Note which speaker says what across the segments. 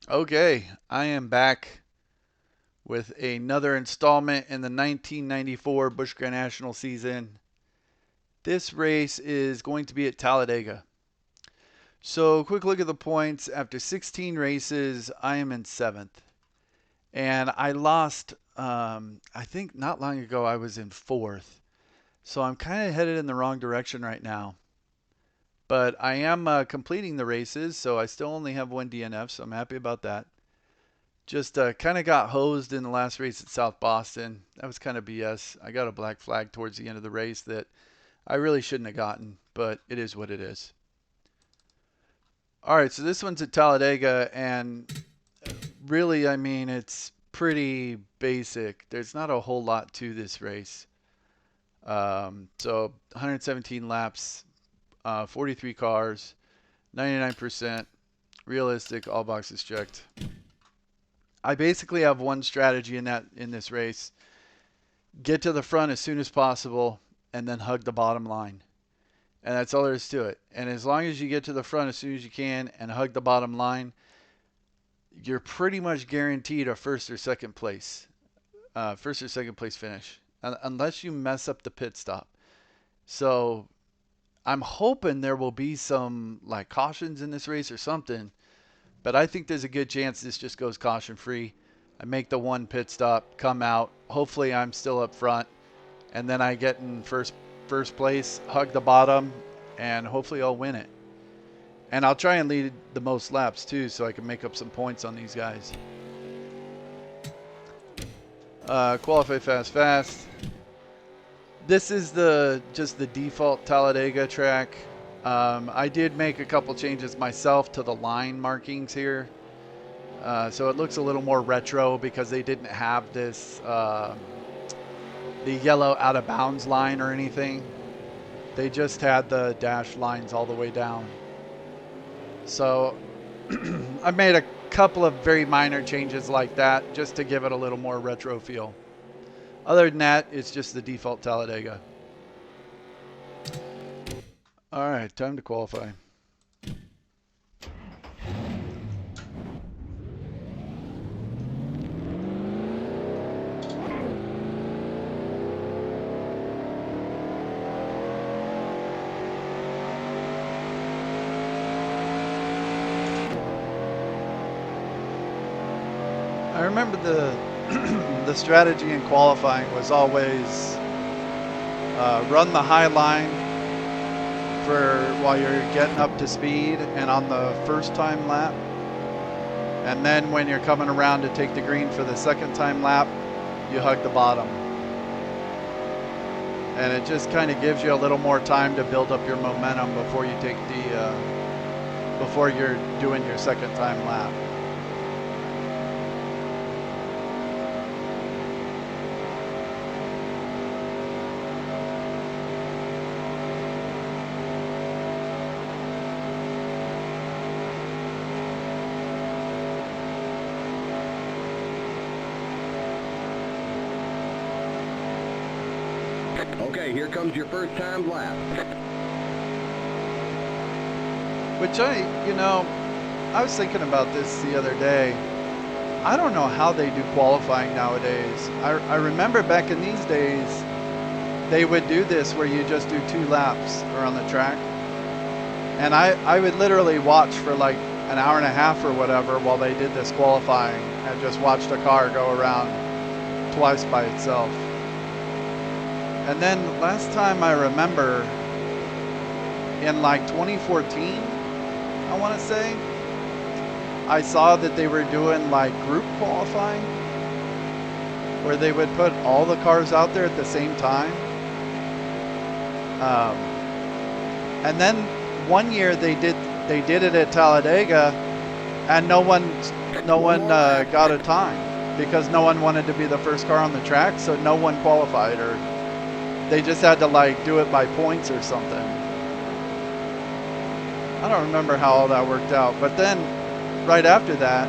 Speaker 1: Okay, I am back with another installment in the 1994 Busch Grand National season. This race is going to be at Talladega. So, quick look at the points. After 16 races, I am in seventh. And I lost, I think not long ago, I was in fourth. So, I'm kind of headed in the wrong direction right now. But I am completing the races, so I still only have one DNF, so I'm happy about that. Just kind of got hosed in the last race at South Boston. That was kind of BS. I got a black flag towards the end of the race that I really shouldn't have gotten, but it is what it is. All right, so this one's at Talladega, and really, I mean, it's pretty basic. There's not a whole lot to this race. So 117 laps, 43 cars, 99%, realistic, all boxes checked. I basically have one strategy in this race. Get to the front as soon as possible and then hug the bottom line. And that's all there is to it. And as long as you get to the front as soon as you can and hug the bottom line, you're pretty much guaranteed a first or second place finish, unless you mess up the pit stop. So I'm hoping there will be some like cautions in this race or something, but I think there's a good chance this just goes caution free. I make the one pit stop, come out. Hopefully I'm still up front, and then I get in first place, hug the bottom, and hopefully I'll win it. And I'll try and lead the most laps too, so I can make up some points on these guys. Qualify fast. This is just the default Talladega track. I did make a couple changes myself to the line markings here. So it looks a little more retro because they didn't have this the yellow out of bounds line or anything. They just had the dash lines all the way down. So I made a couple of very minor changes like that just to give it a little more retro feel. Other than that, it's just the default Talladega. All right, time to qualify. I remember the strategy in qualifying was always run the high line for while you're getting up to speed and on the first time lap, and then when you're coming around to take the green for the second time lap, you hug the bottom, and it just kind of gives you a little more time to build up your momentum before you take before you're doing your second time lap.
Speaker 2: Okay, here comes your first time lap.
Speaker 1: Which I was thinking about this the other day. I don't know how they do qualifying nowadays. I remember back in these days, they would do this where you just do 2 laps around the track. And I would literally watch for like an hour and a half or whatever while they did this qualifying and just watched a car go around twice by itself. And then last time I remember, in like 2014, I want to say, I saw that they were doing like group qualifying where they would put all the cars out there at the same time. And then one year they did it at Talladega, and no one got a time because no one wanted to be the first car on the track, so no one qualified, or they just had to like do it by points or something. I don't remember how all that worked out, but then right after that,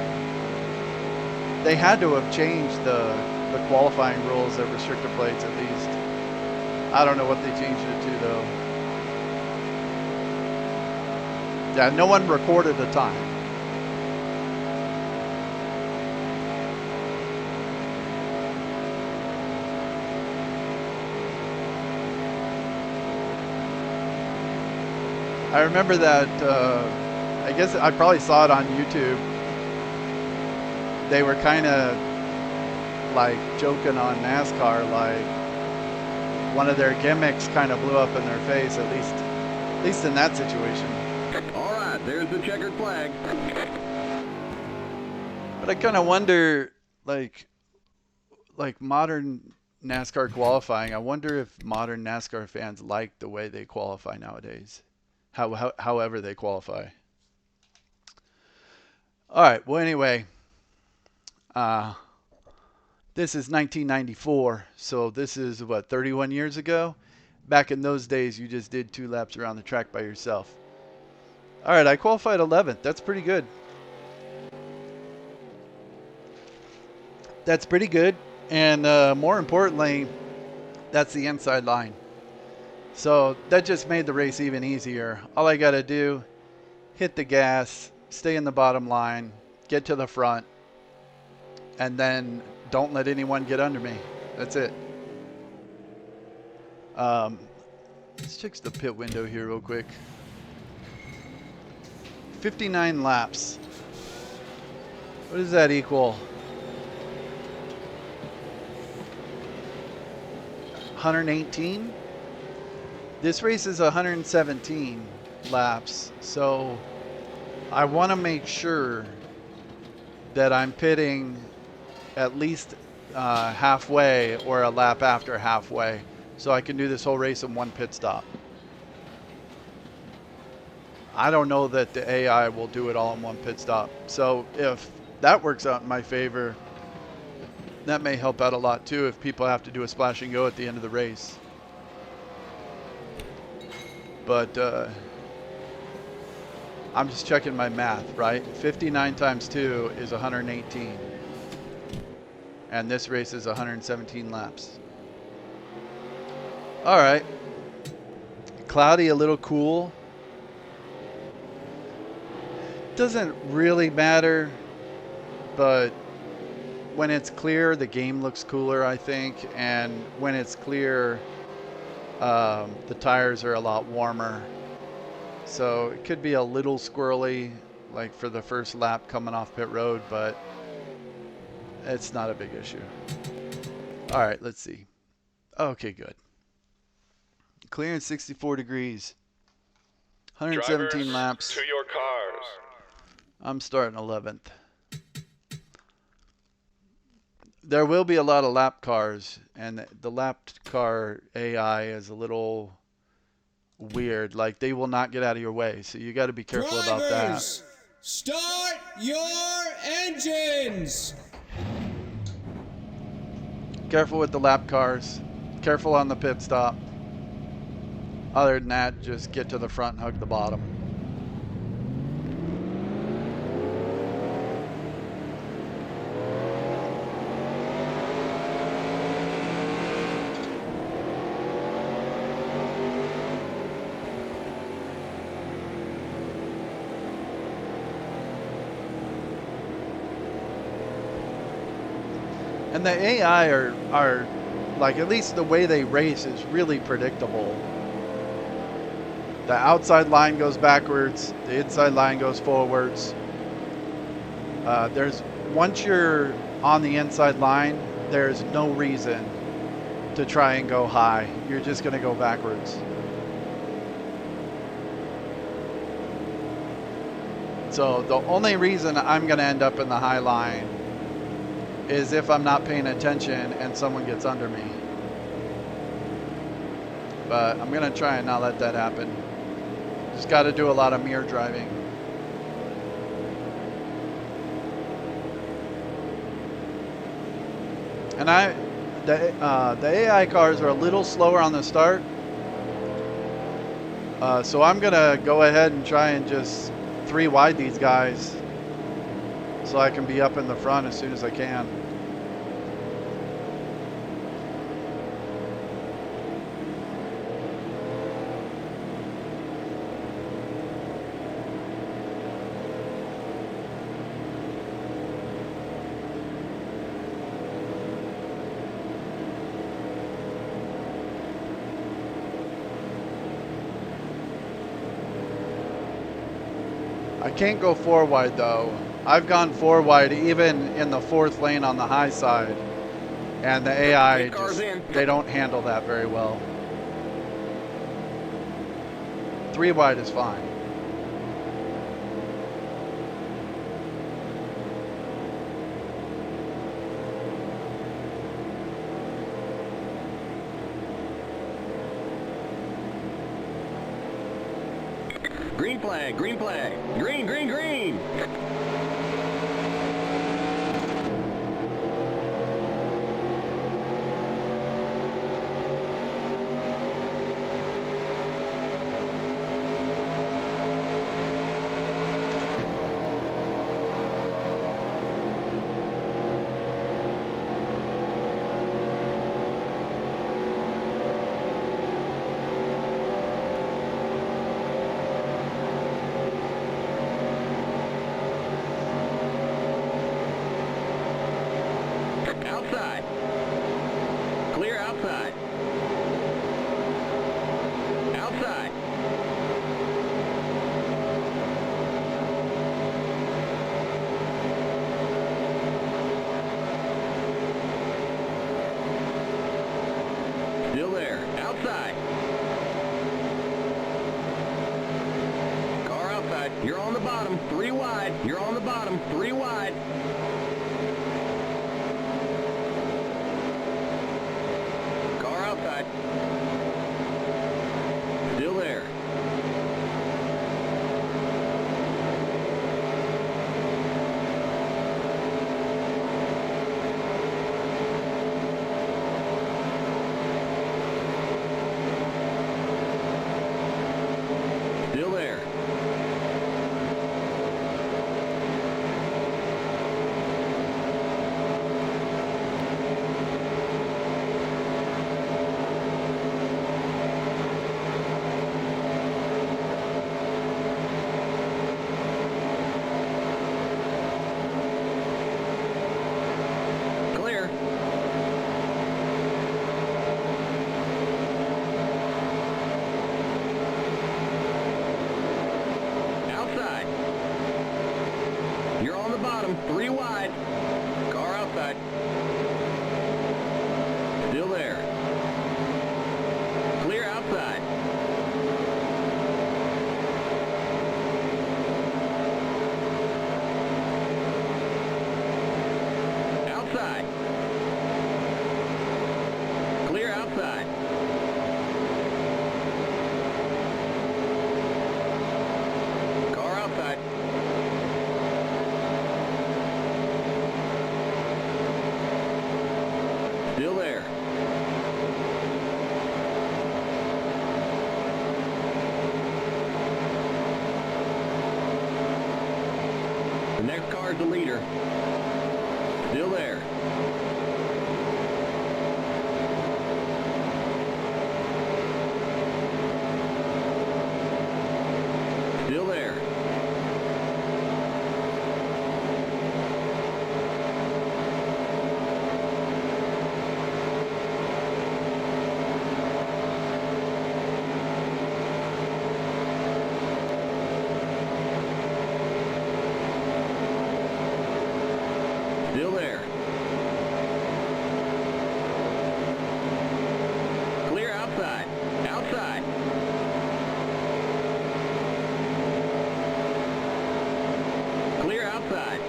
Speaker 1: they had to have changed the qualifying rules at restrictor plates at least. I don't know what they changed it to though. Yeah, no one recorded the time. I remember that. I guess I probably saw it on YouTube. They were kind of like joking on NASCAR, like one of their gimmicks kind of blew up in their face. At least in that situation.
Speaker 2: All right, there's the checkered flag.
Speaker 1: But I kind of wonder, like modern NASCAR qualifying. I wonder if modern NASCAR fans like the way they qualify nowadays, however they qualify. All right. Well, anyway, uh, this is 1994, so this is what, 31 years ago. Back in those days, you just did 2 laps around the track by yourself. All right, I qualified 11th. That's pretty good. That's pretty good, and more importantly, that's the inside line. So that just made the race even easier. All I got to do, hit the gas, stay in the bottom line, get to the front, and then don't let anyone get under me. That's it. Let's check the pit window here real quick. 59 laps. What does that equal? 118? This race is 117 laps, so I want to make sure that I'm pitting at least halfway or a lap after halfway, so I can do this whole race in one pit stop. I don't know that the AI will do it all in one pit stop, so if that works out in my favor, that may help out a lot too if people have to do a splash and go at the end of the race. But I'm just checking my math, right? 59 times 2 is 118. And this race is 117 laps. All right. Cloudy, a little cool. Doesn't really matter, but when it's clear, the game looks cooler, I think. And when it's clear, the tires are a lot warmer. So it could be a little squirrely, like for the first lap coming off pit road, but it's not a big issue. All right, let's see. Okay, good. Clear in 64 degrees. 117
Speaker 3: Drivers,
Speaker 1: laps.
Speaker 3: to your cars.
Speaker 1: I'm starting 11th. There will be a lot of lap cars, and the lap car AI is a little weird. Like, they will not get out of your way, so you got to be careful about that.
Speaker 4: Drivers, start your engines!
Speaker 1: Careful with the lap cars. Careful on the pit stop. Other than that, just get to the front and hug the bottom. And the AI are like, at least the way they race is really predictable. The outside line goes backwards, the inside line goes forwards. Once you're on the inside line, there's no reason to try and go high. You're just going to go backwards. So the only reason I'm going to end up in the high line is if I'm not paying attention and someone gets under me. But I'm going to try and not let that happen. Just got to do a lot of mirror driving. And the AI cars are a little slower on the start. So I'm going to go ahead and try and just 3 wide these guys so I can be up in the front as soon as I can. I can't go 4 wide though. I've gone 4 wide even in the 4th lane on the high side. And the AI just, they don't handle that very well. 3 wide is fine.
Speaker 2: Green flag, green flag. Green, green, green. Outside. Clear outside. Outside. Still there. Outside. Car outside. You're on the bottom. 3 wide. You're on the bottom. 3 wide. Outside. Still there. Still there. You're on the bottom, 3 wide. Car outside. Still there. Clear outside. Outside. Clear outside. Car outside. Still there. The next car is the leader. Still there. Still there. Still there. Clear outside. Outside. Clear outside.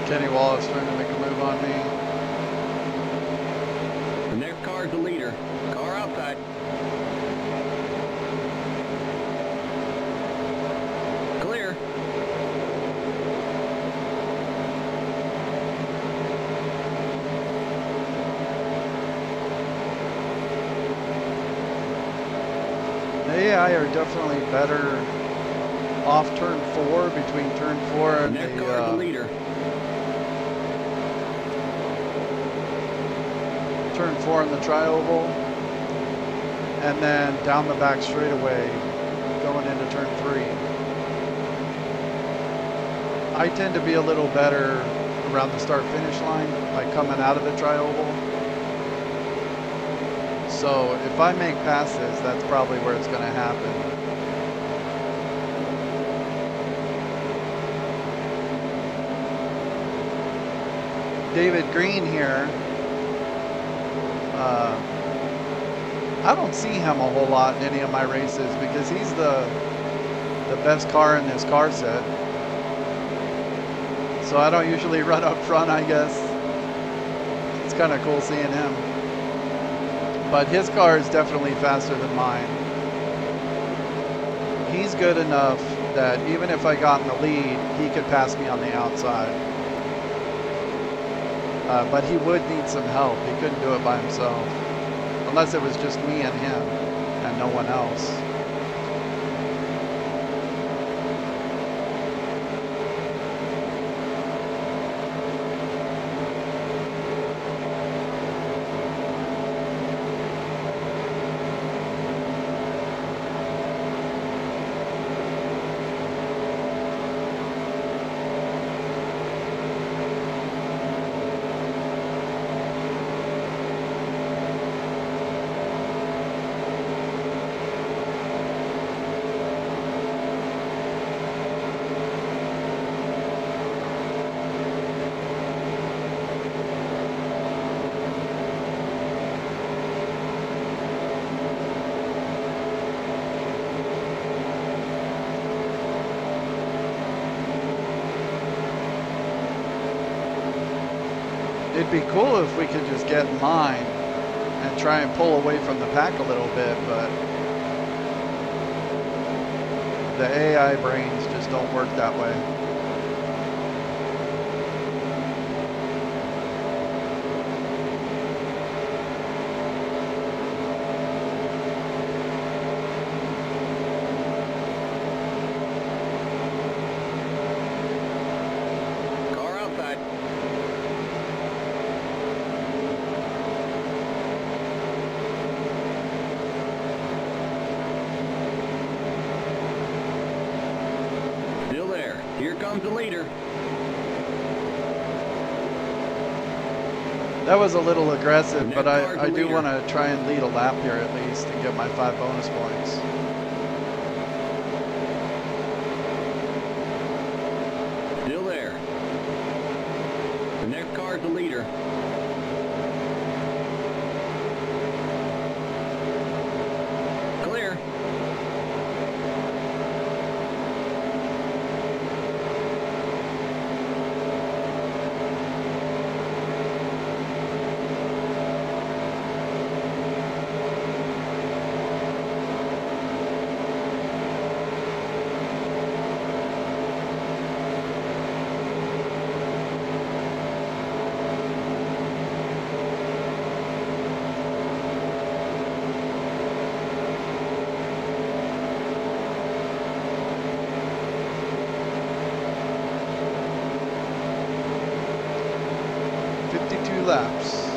Speaker 1: Kenny Wallace trying to make a move on me.
Speaker 2: The next car is the leader. Car outside. Clear.
Speaker 1: The AI are definitely better off turn 4, between turn 4 and
Speaker 2: The next car is the leader.
Speaker 1: turn 4 in the tri-oval, and then down the back straightaway going into turn 3. I tend to be a little better around the start-finish line, like coming out of the tri-oval. So if I make passes, that's probably where it's going to happen. David Green here. I don't see him a whole lot in any of my races because he's the best car in this car set. So I don't usually run up front, I guess. It's kind of cool seeing him. But his car is definitely faster than mine. He's good enough that even if I got in the lead, he could pass me on the outside. But he would need some help. He couldn't do it by himself. Unless it was just me and him and no one else. It'd be cool if we could just get in line and try and pull away from the pack a little bit, but the AI brains just don't work that way.
Speaker 2: Here comes the leader.
Speaker 1: That was a little aggressive, but I do want to try and lead a lap here at least and get my 5 bonus points.
Speaker 2: Still there. The next car is the leader. Clear.
Speaker 1: Laps.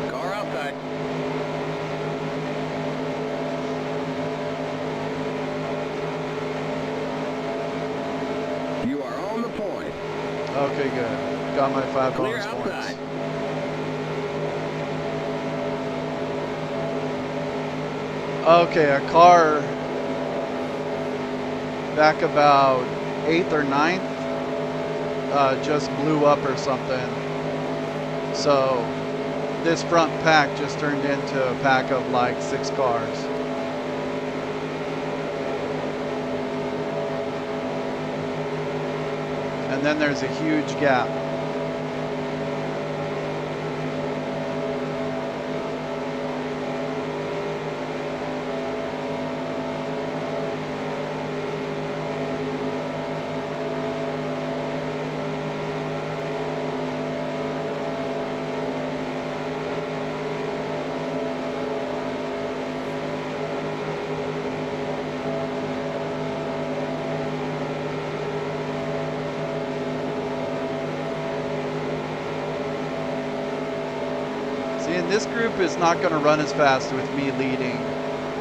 Speaker 2: Car outside. You are on the point.
Speaker 1: Okay, good. Got my 5
Speaker 2: Clear
Speaker 1: bonus
Speaker 2: outside.
Speaker 1: points. Okay, a car back about 8th or 9th just blew up or something. So this front pack just turned into a pack of like 6 cars. And then there's a huge gap. mean, this group is not going to run as fast with me leading.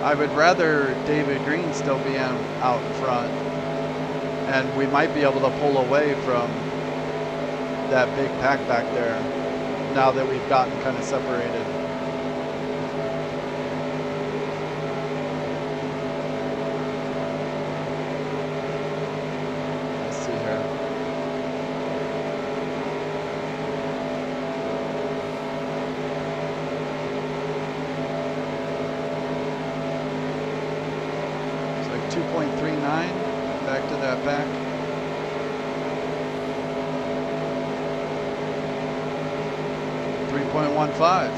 Speaker 1: I would rather David Green still be out in front. And we might be able to pull away from that big pack back there now that we've gotten kind of separated. Let's see here. It's like 2.39 back to that back. .15.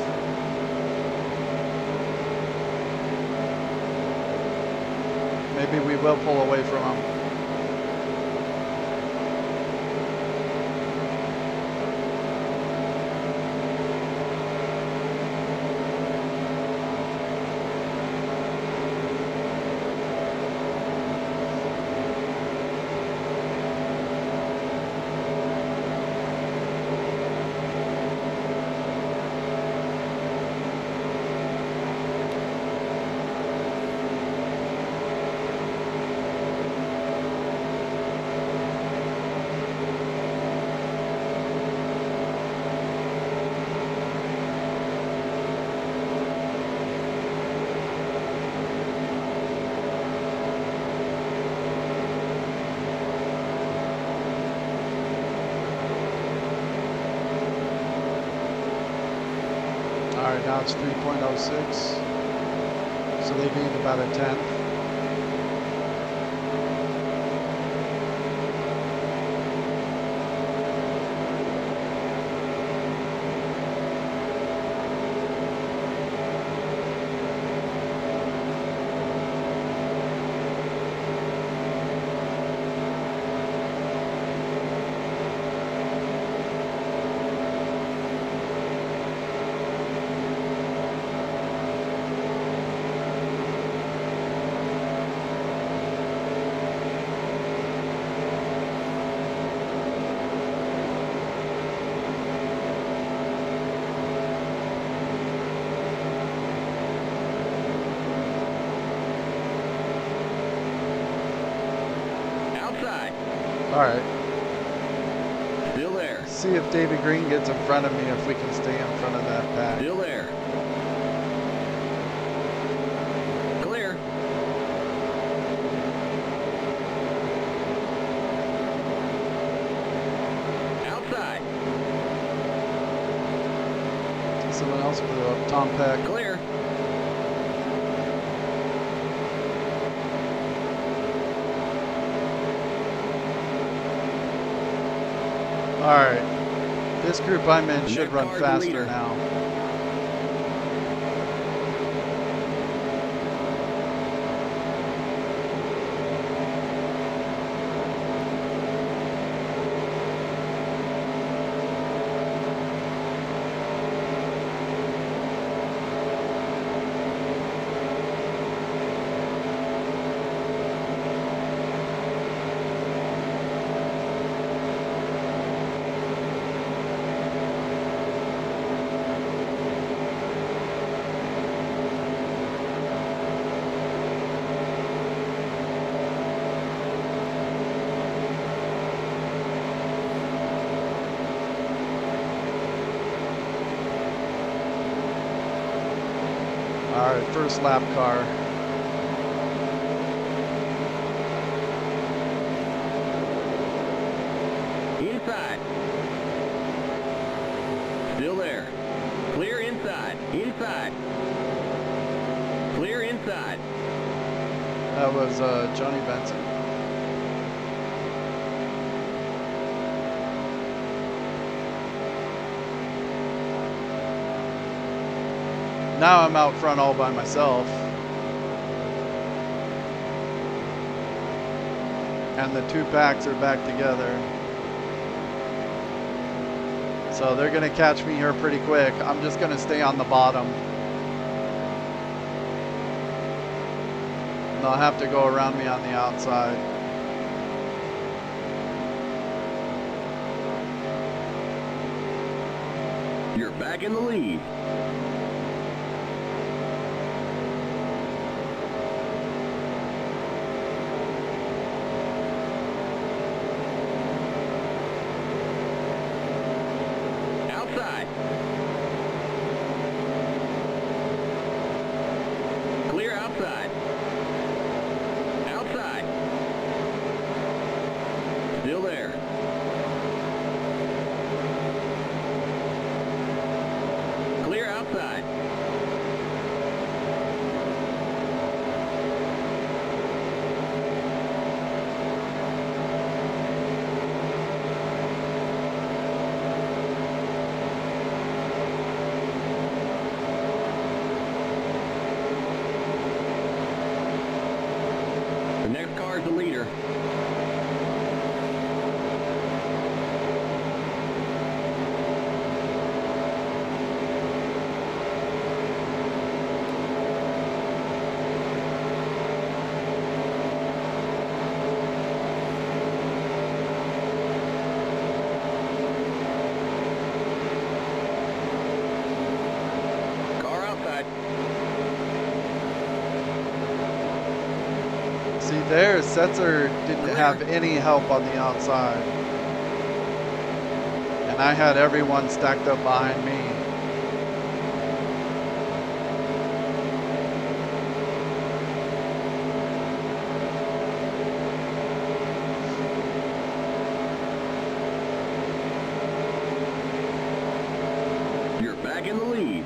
Speaker 1: Maybe we will pull away from them. Alright, now it's 3.06. So they gained about a tenth. All right.
Speaker 2: Still there.
Speaker 1: See if David Green gets in front of me, if we can stay in front of that pack.
Speaker 2: Still there. Clear. Outside.
Speaker 1: Someone else blew up. Tom Peck.
Speaker 2: Clear.
Speaker 1: All right, this group I'm in should run faster now. All right, first lap car.
Speaker 2: Inside. Still there. Clear inside. Inside. Clear inside.
Speaker 1: That was Johnny Benson. Now I'm out front all by myself. And the two packs are back together. So they're going to catch me here pretty quick. I'm just going to stay on the bottom. They'll have to go around me on the outside.
Speaker 2: You're back in the lead. Still there. Clear outside. The next car is the leader. Car outside.
Speaker 1: See there, Setzer didn't have any help on the outside. And I had everyone stacked up behind me.
Speaker 2: You're back in the lead.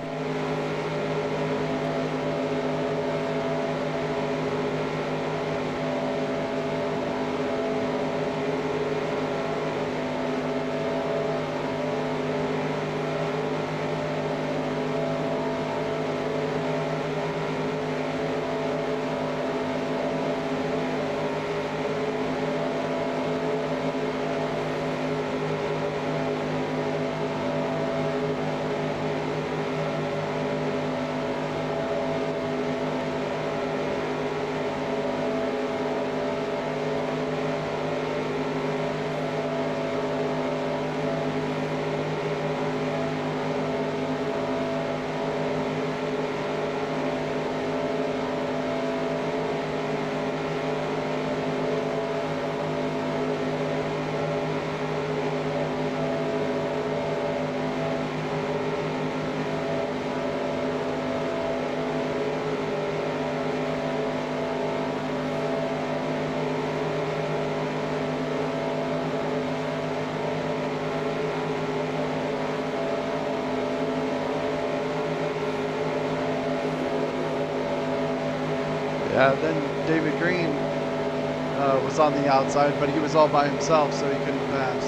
Speaker 1: Yeah, then David Green was on the outside, but he was all by himself, so he couldn't pass.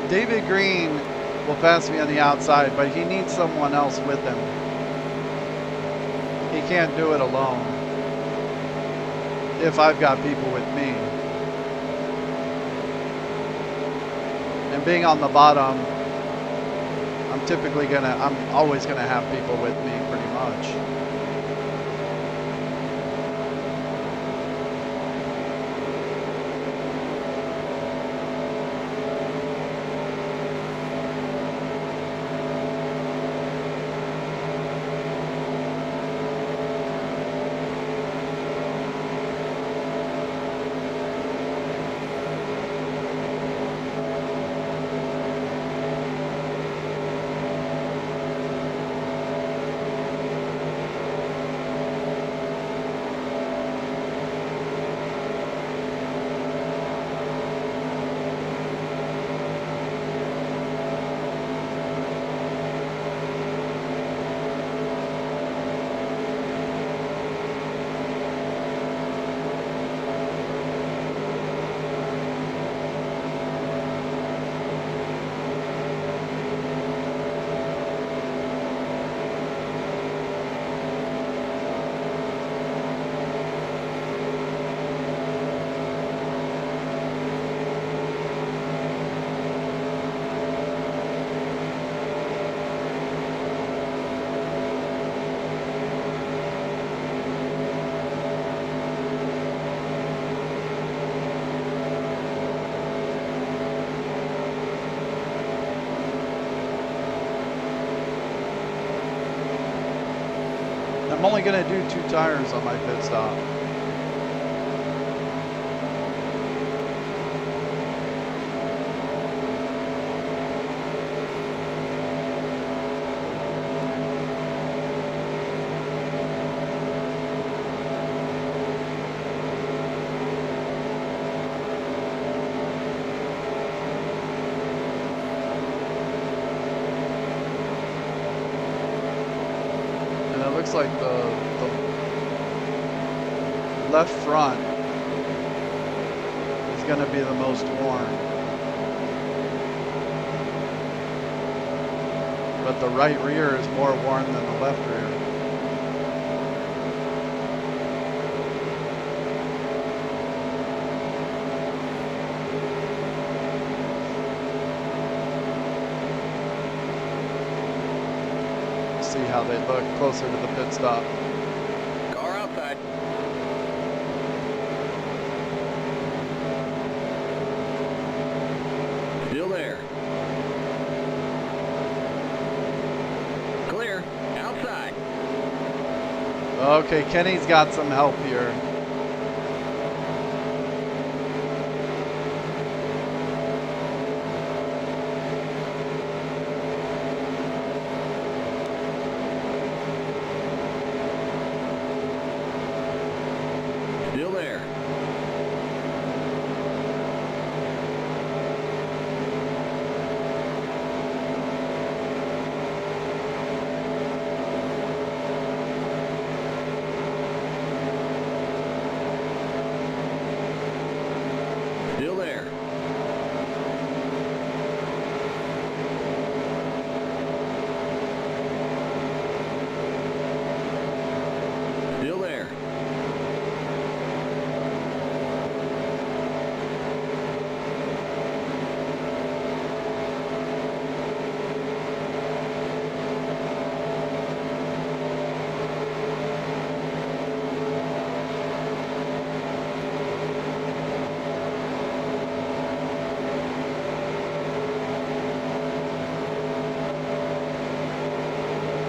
Speaker 1: David Green will pass me on the outside, but he needs someone else with him. He can't do it alone if I've got people with me. And being on the bottom, I'm always gonna have people with me pretty much. I'm only going to do 2 tires on my pit stop. looks like the left front is going to be the most worn. But the right rear is more worn than the left rear. See how they look closer to the pit stop.
Speaker 2: Car outside. Still there. Clear. Outside.
Speaker 1: Okay, Kenny's got some help here.
Speaker 2: Still there. Still there. Still there.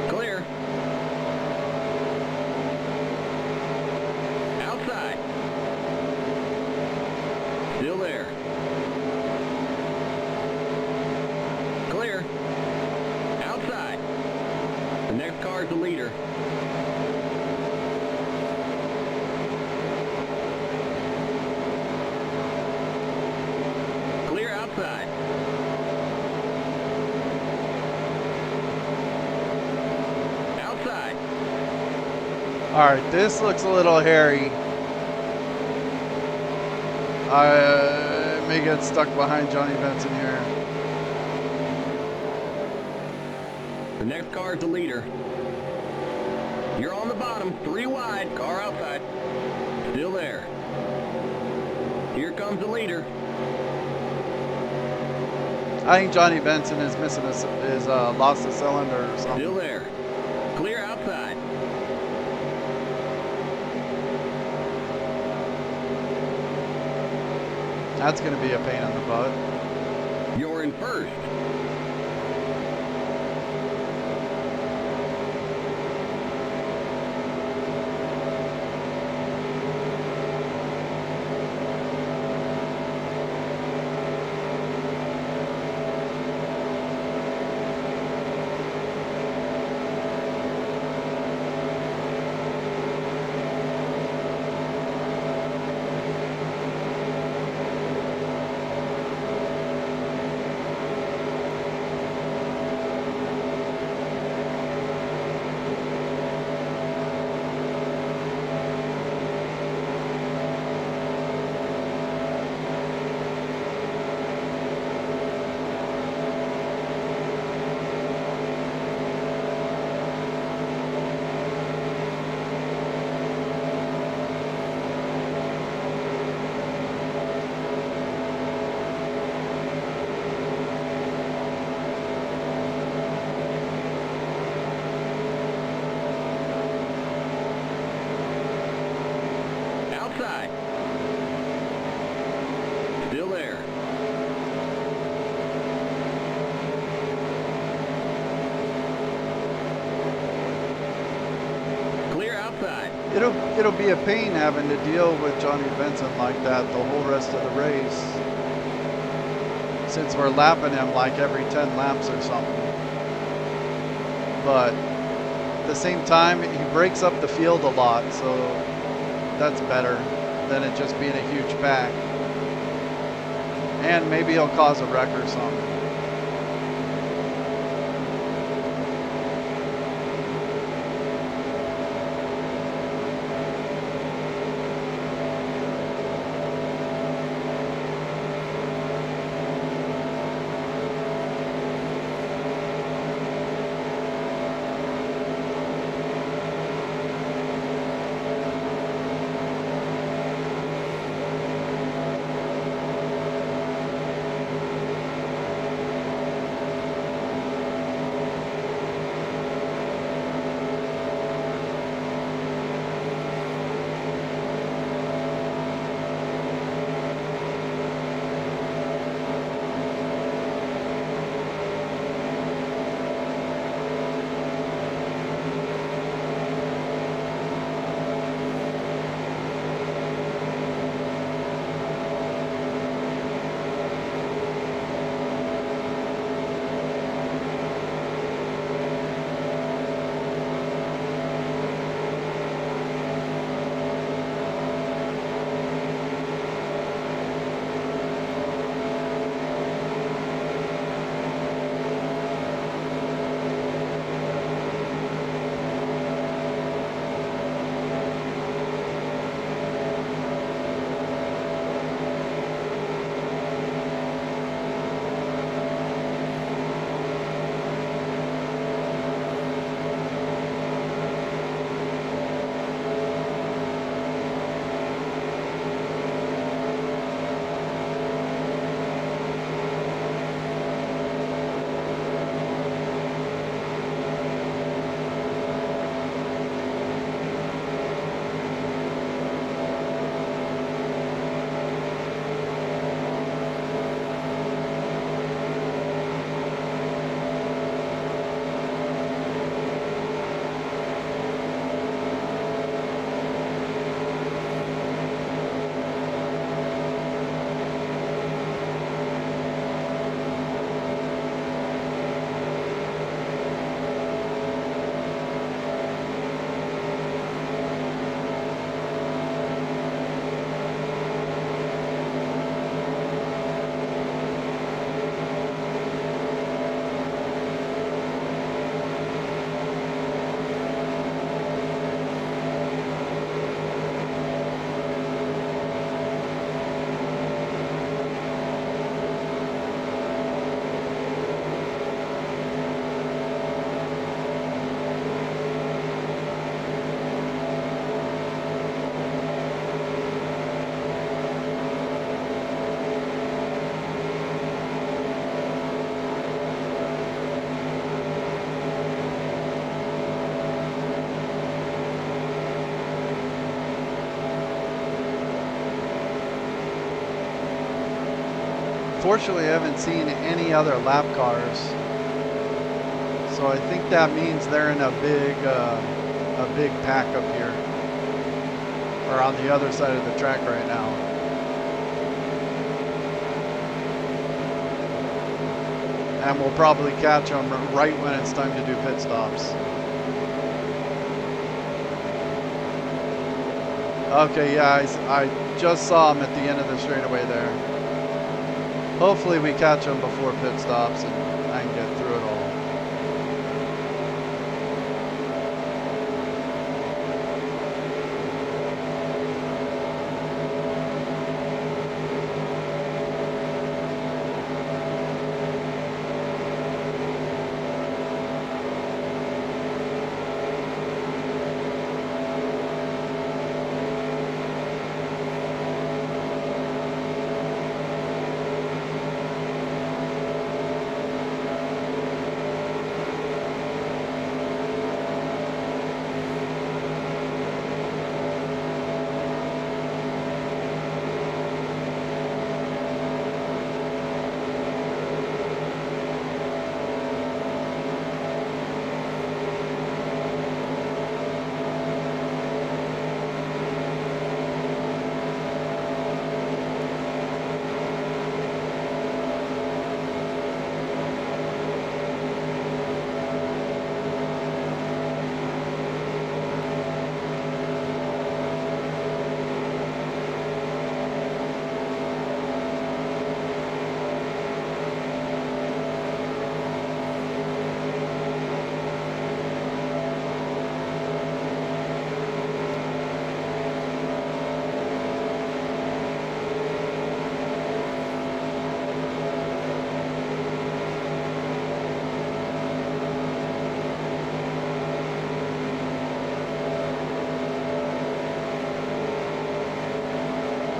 Speaker 2: Clear. Outside. Still there. Clear. Outside. The next car is the leader. Clear outside. Outside.
Speaker 1: All right, this looks a little hairy. I may get stuck behind Johnny Benson here.
Speaker 2: The next car is the leader. You're on the bottom, 3 wide, car outside. Still there. Here comes the leader.
Speaker 1: I think Johnny Benson is missing is lost a cylinder or something.
Speaker 2: Still there. Clear outside.
Speaker 1: That's going to be a pain in the butt.
Speaker 2: You're in first. Outside. Still there. Clear outside.
Speaker 1: It'll be a pain having to deal with Johnny Benson like that the whole rest of the race, since we're lapping him like every 10 laps or something. But at the same time, he breaks up the field a lot, so that's better than it just being a huge pack. And maybe he'll cause a wreck or something. unfortunately, I haven't seen any other lap cars. So I think that means they're in a big pack up here, or on the other side of the track right now. And we'll probably catch them right when it's time to do pit stops. Okay, yeah, I just saw them at the end of the straightaway there. Hopefully we catch them before pit stops and I can get through it all.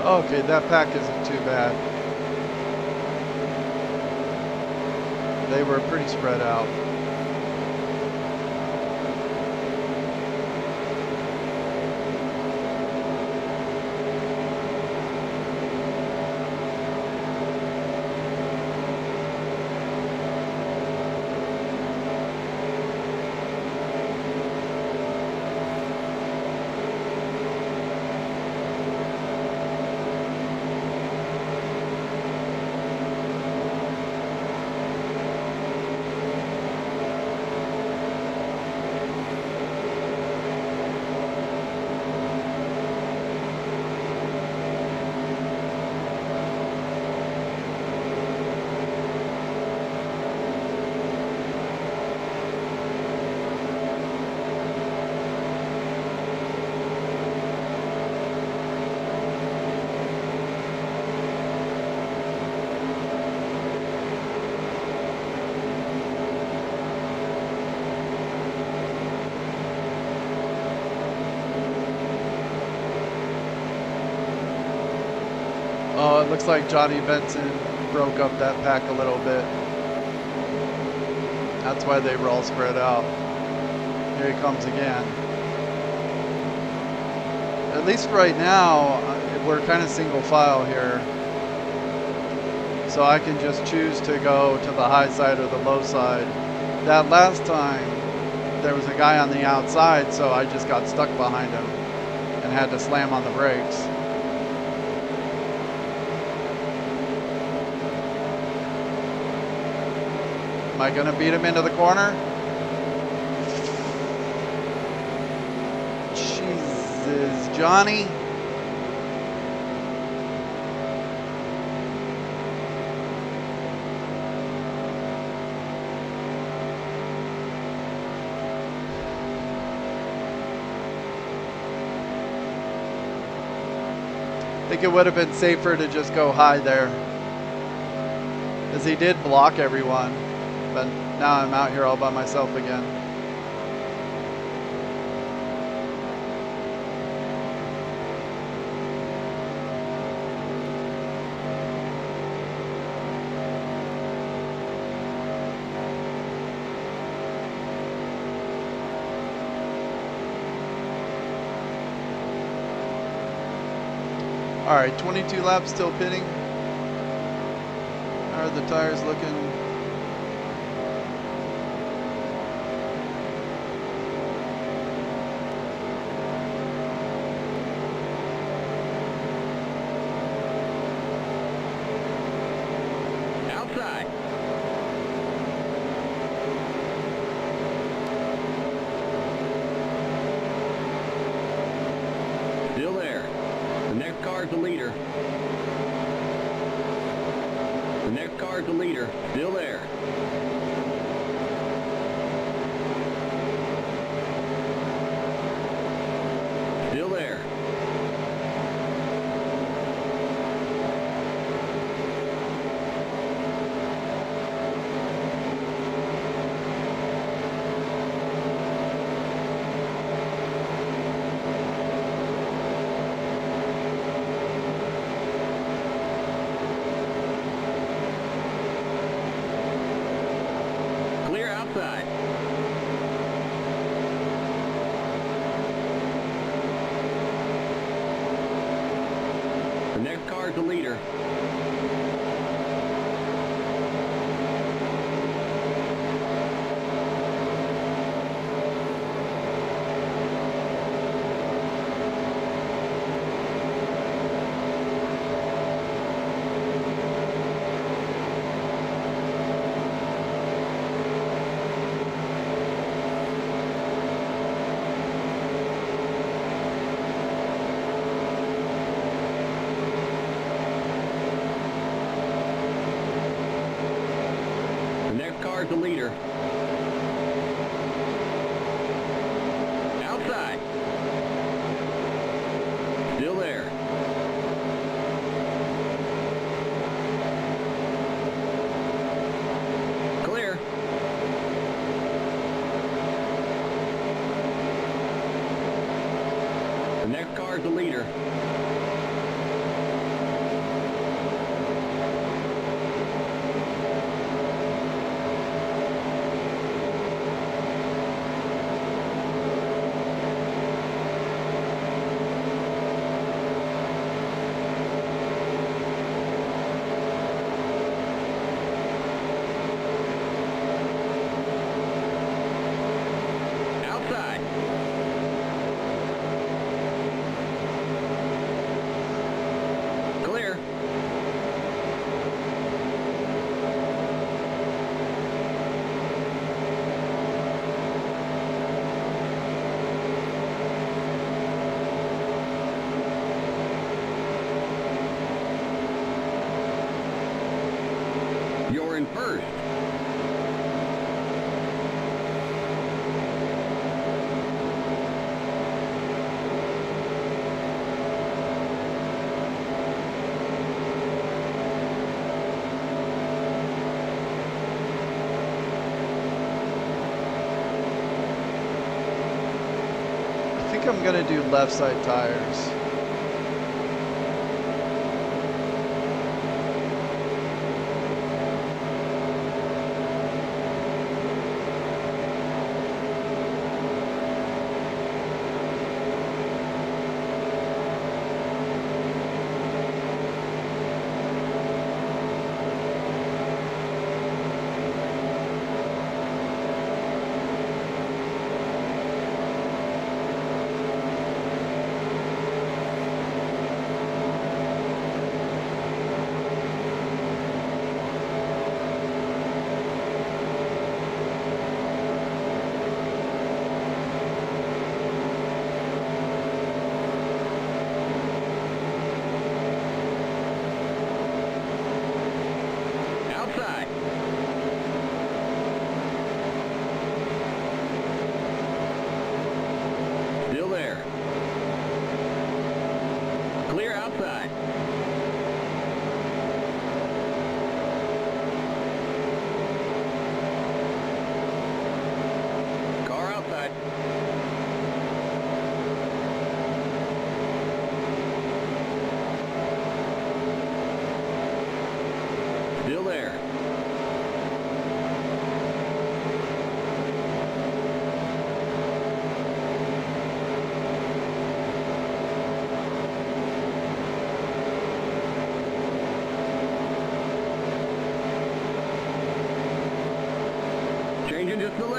Speaker 1: Okay, that pack isn't too bad. They were pretty spread out. Oh, it looks like Johnny Benson broke up that pack a little bit. That's why they were all spread out. Here he comes again. At least right now, we're kind of single file here. So I can just choose to go to the high side or the low side. That last time, there was a guy on the outside, so I just got stuck behind him and had to slam on the brakes. Am I going to beat him into the corner? Jesus, Johnny. I think it would have been safer to just go high there, as he did block everyone. But now I'm out here all by myself again. All right, 22 laps still pitting. How are the tires looking?
Speaker 2: Outside. Still there. The next car is the leader. The next car is the leader. Still there. Still there. Clear outside. The next car is the leader. The next car is the leader. Outside. Still there. Clear. The next car is the leader. Outside. Clear. You're in first.
Speaker 1: I think I'm gonna do left side tires.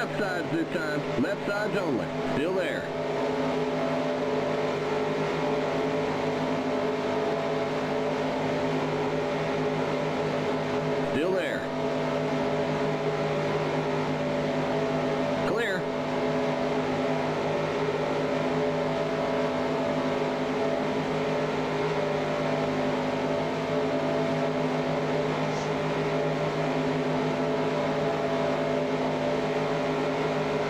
Speaker 2: left sides this time. Left sides only. Still there. Still there. Clear.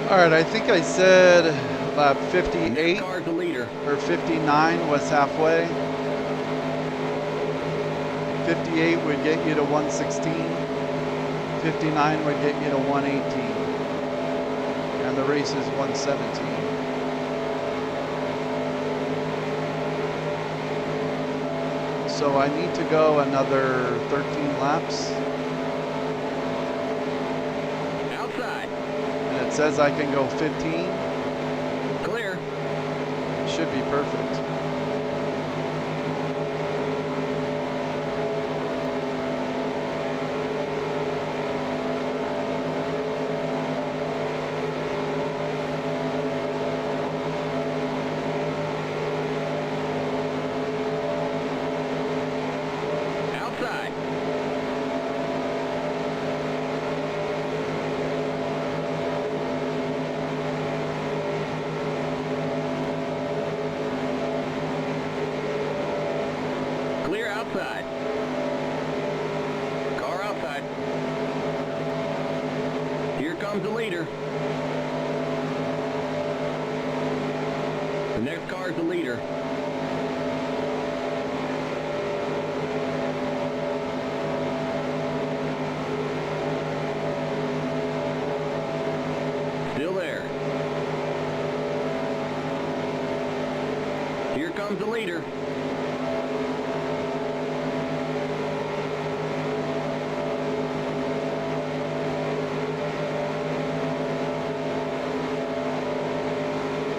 Speaker 1: All right, I think I said lap 58
Speaker 2: NASCAR's the leader.
Speaker 1: or 59 was halfway. 58 would get you to 116. 59 would get you to 118. And the race is 117. So I need to go another 13 laps.
Speaker 2: Outside.
Speaker 1: And it says I can go 15.
Speaker 2: Clear.
Speaker 1: Should be perfect.
Speaker 2: Outside. Clear outside. Car outside. Here comes the leader. The next car is the leader. Still there. Here comes the leader.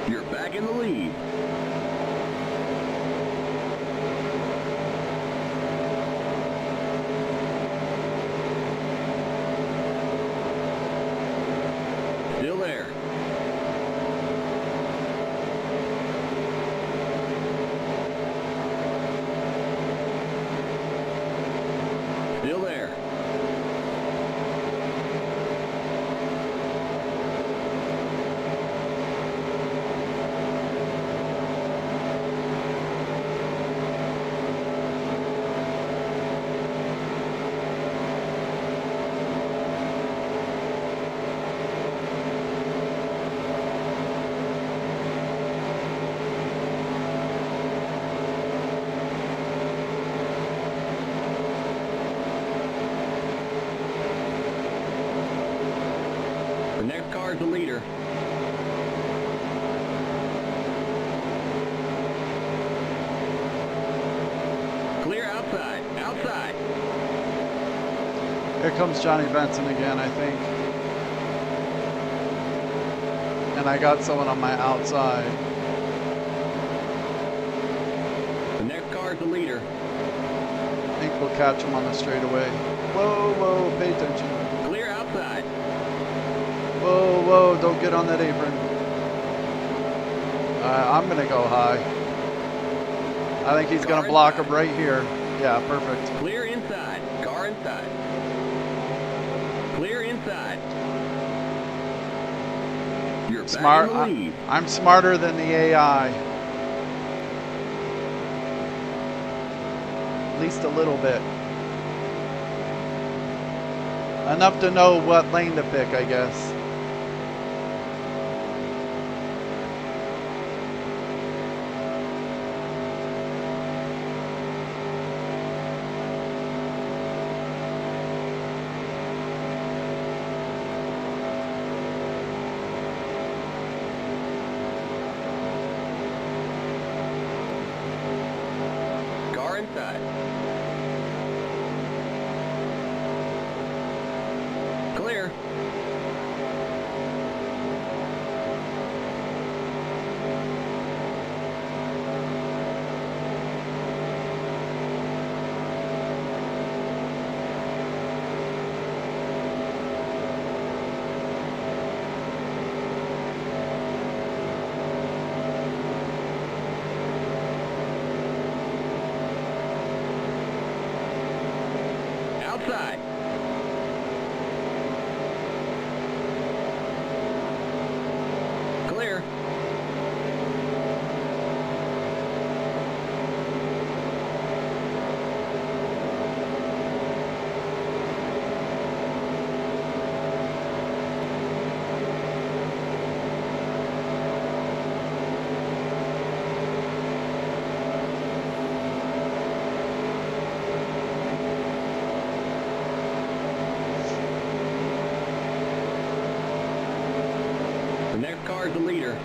Speaker 2: You're back in the lead. Still there. Still there. The next car is the leader. Clear outside. Outside.
Speaker 1: Here comes Johnny Benson again, I think. And I got someone on my outside.
Speaker 2: The next car is the leader.
Speaker 1: I think we'll catch him on the straightaway. Whoa, whoa, pay attention.
Speaker 2: Clear outside.
Speaker 1: Whoa, whoa, don't get on that apron. I'm gonna go high. I think he's gonna block him right here. Yeah, perfect.
Speaker 2: Clear inside. Car inside. Clear inside. You're
Speaker 1: Smart.
Speaker 2: back in the lead.
Speaker 1: I'm smarter than the AI. At least a little bit. Enough to know what lane to pick, I guess.
Speaker 2: Car inside. Clear. outside. Clear. The next car is the leader.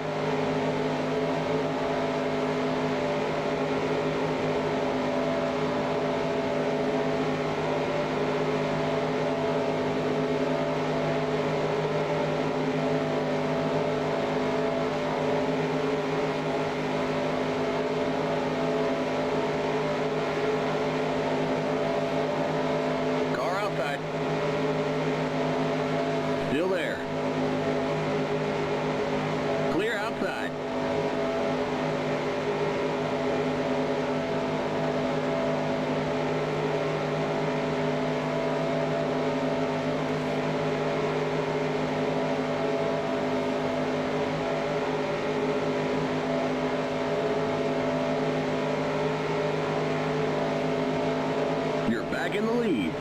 Speaker 2: Car outside. Still there. Clear outside. You're back in the lead.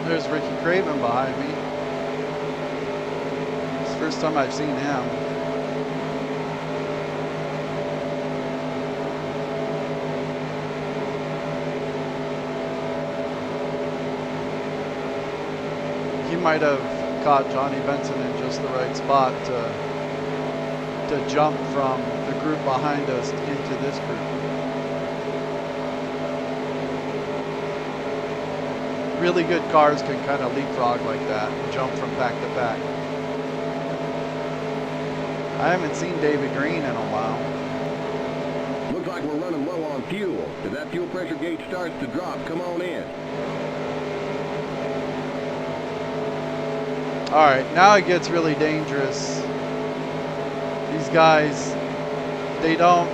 Speaker 1: There's Ricky Craven behind me. It's the first time I've seen him. He might have caught Johnny Benson in just the right spot to jump from the group behind us into this group. Really good cars can kind of leapfrog like that and jump from pack to pack. I haven't seen David Green in a while.
Speaker 2: Looks like we're running low on fuel. If that fuel pressure gauge starts to drop, come on in.
Speaker 1: All right, now it gets really dangerous. These guys, they don't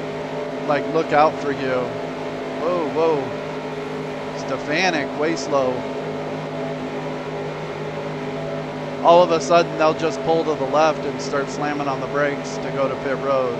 Speaker 1: like look out for you. Whoa, whoa. Stefanik, way slow. All of a sudden, they'll just pull to the left and start slamming on the brakes to go to pit road.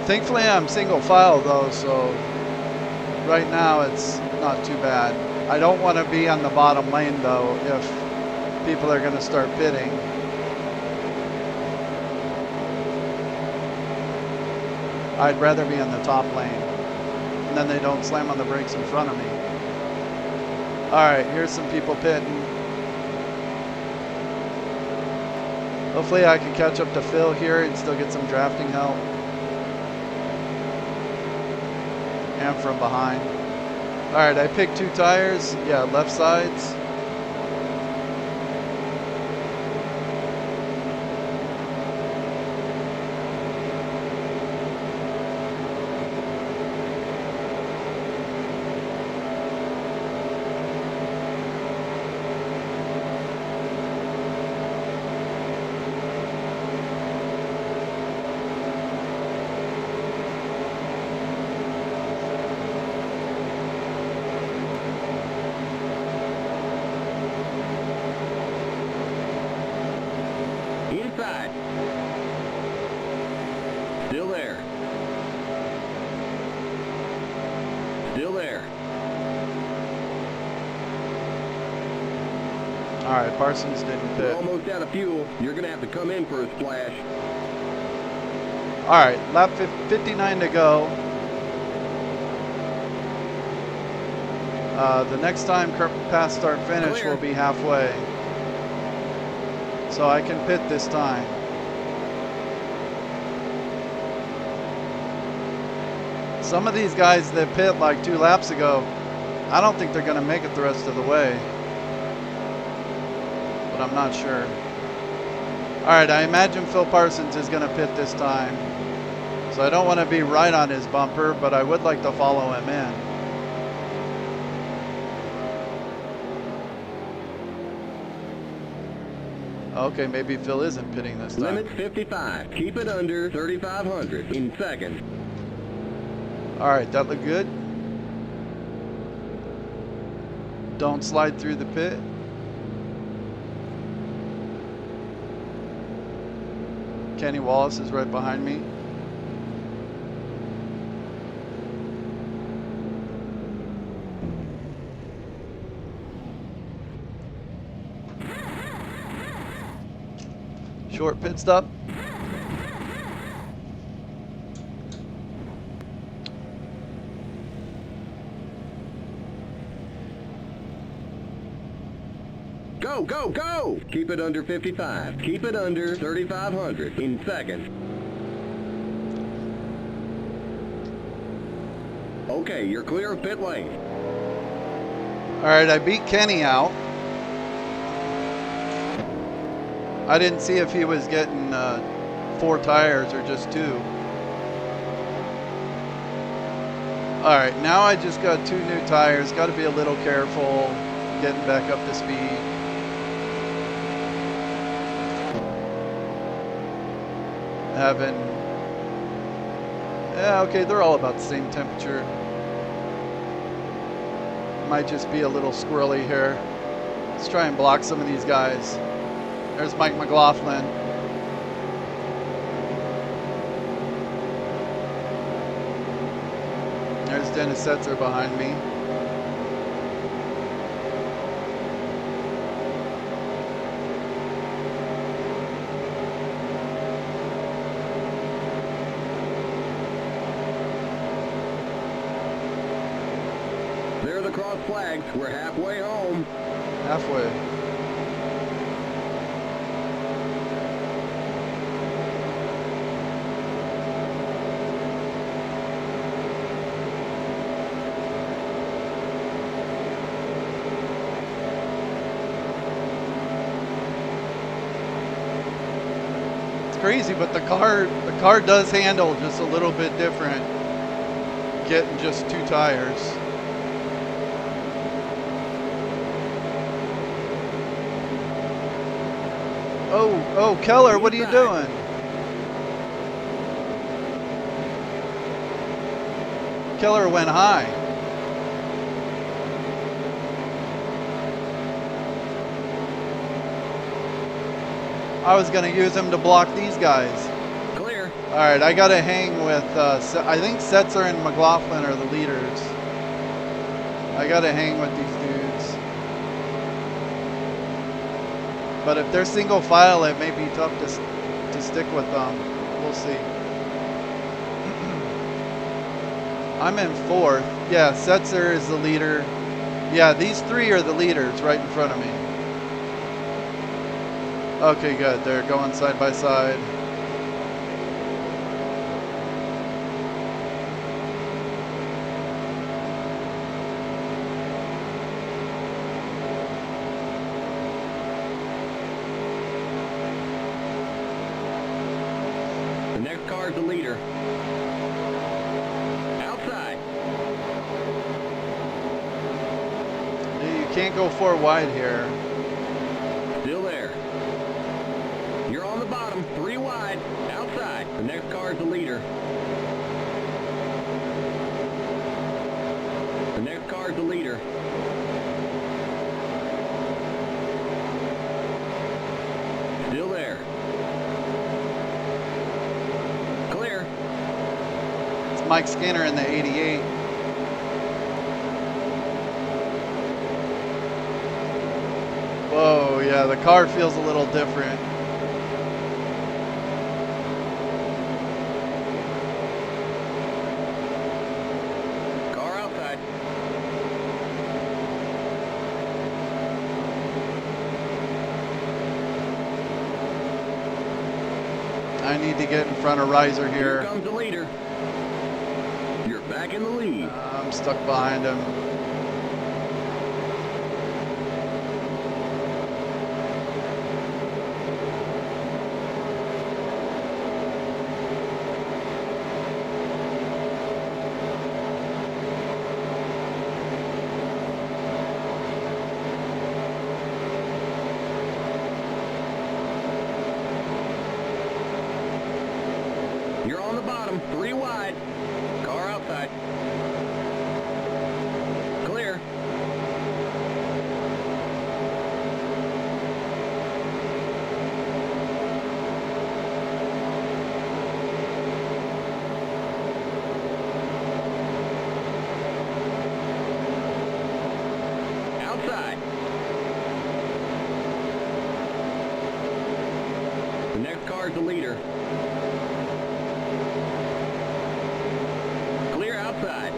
Speaker 1: Thankfully, I'm single file though, so right now it's not too bad. I don't want to be on the bottom lane though if people are going to start pitting. I'd rather be on the top lane, and then they don't slam on the brakes in front of me. All right, here's some people pitting. Hopefully I can catch up to Phil here and still get some drafting help. And from behind. All right, I picked 2 tires. Yeah, left sides.
Speaker 2: Inside. Still there. Still there.
Speaker 1: All right, Parsons didn't
Speaker 2: We're
Speaker 1: pit.
Speaker 2: almost out of fuel. You're going to have to come in for a splash.
Speaker 1: All right, lap 59 to go. The next time past start finish
Speaker 2: Clear.
Speaker 1: will be halfway. So I can pit this time. Some of these guys that pit like 2 laps ago, I don't think they're going to make it the rest of the way. But I'm not sure. All right, I imagine Phil Parsons is going to pit this time. So I don't want to be right on his bumper, but I would like to follow him in. Okay, maybe Phil isn't pitting this time.
Speaker 2: Limit 55. Keep it under 3,500 in seconds.
Speaker 1: All right, that looked good. Don't slide through the pit. Kenny Wallace is right behind me. Short pit stop.
Speaker 2: Go, go, go! Keep it under 55. Keep it under 3,500 in seconds. Okay, you're clear of pit lane.
Speaker 1: All right, I beat Kenny out. I didn't see if he was getting 4 tires or just 2. All right, now I just got 2 new tires. Got to be a little careful getting back up to speed. Yeah, okay, they're all about the same temperature. Might just be a little squirrely here. Let's try and block some of these guys. There's Mike McLaughlin. There's Dennis Setzer behind me.
Speaker 2: There are the cross flags. We're halfway home.
Speaker 1: Halfway. It's crazy, but the car does handle just a little bit different. Getting just 2 tires. Oh, Keller, what are you doing? Keller went high. I was going to use him to block these guys.
Speaker 2: Clear.
Speaker 1: Alright, I gotta hang with, I think Setzer and McLaughlin are the leaders. I gotta hang with these dudes. But if they're single file, it may be tough to stick with them. We'll see. I'm in 4th. Yeah, Setzer is the leader. Yeah, these 3 are the leaders right in front of me. Okay, good. They're going side by side.
Speaker 2: The next car is the leader. Outside.
Speaker 1: You can't go 4 wide here.
Speaker 2: Still there. You're on the bottom, 3 wide, outside. The next car is the leader. The next car is the leader. Still there. Clear.
Speaker 1: It's Mike Skinner in the 88. Whoa, yeah, the car feels a little different.
Speaker 2: Car outside.
Speaker 1: I need to get in front of Riser
Speaker 2: Here
Speaker 1: here.
Speaker 2: comes the leader. You're back in the lead.
Speaker 1: I'm stuck behind him.
Speaker 2: You're on the bottom, 3 wide. Car outside. Clear. Outside. The next car is the leader. Clear outside.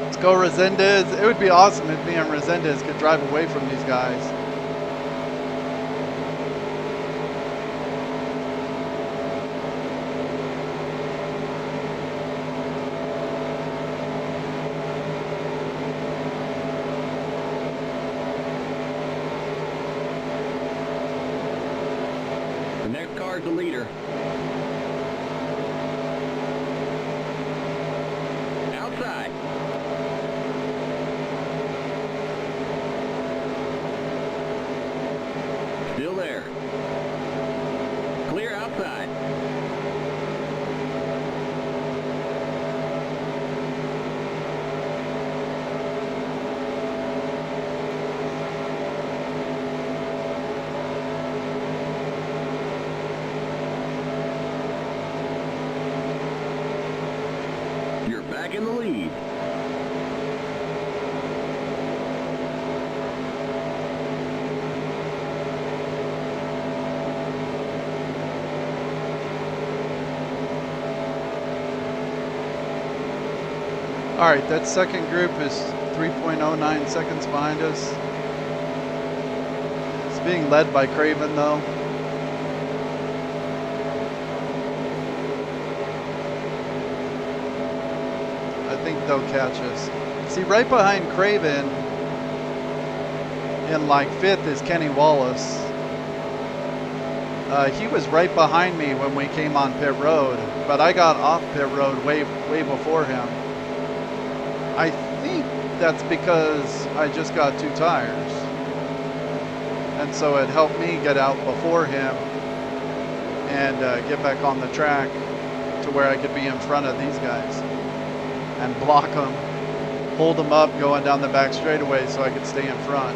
Speaker 1: Let's go Resendez. It would be awesome if me and Resendez could drive away from these guys.
Speaker 2: The next car is the leader. Outside. Still there. Clear outside. You're back in the lead.
Speaker 1: All right, that second group is 3.09 seconds behind us. It's being led by Craven though. I think they'll catch us. See, right behind Craven in like 5th is Kenny Wallace. He was right behind me when we came on pit road, but I got off pit road way before him. I think that's because I just got 2 tires. And so it helped me get out before him and get back on the track to where I could be in front of these guys and block them, hold them up going down the back straightaway so I could stay in front.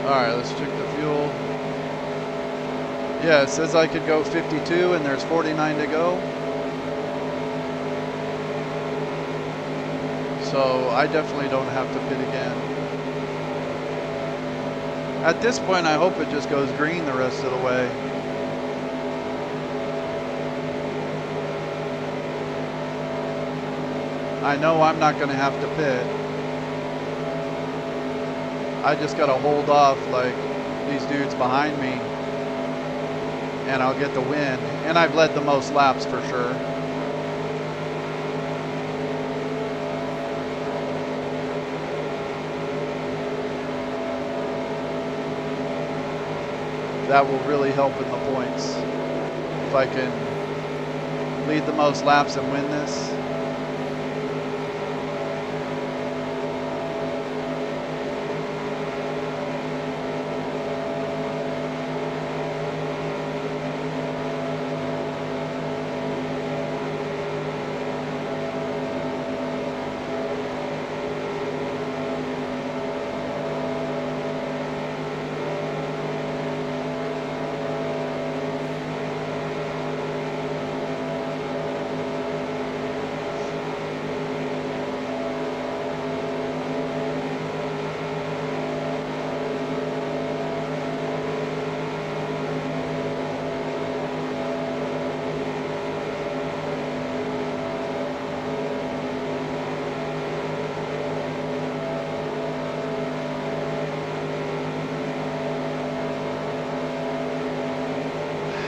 Speaker 1: Alright, let's check the fuel. Yeah, it says I could go 52 and there's 49 to go. So I definitely don't have to pit again. At this point, I hope it just goes green the rest of the way. I know I'm not going to have to pit. I just got to hold off like these dudes behind me and I'll get the win. And I've led the most laps for sure. That will really help in the points. If I can lead the most laps and win this.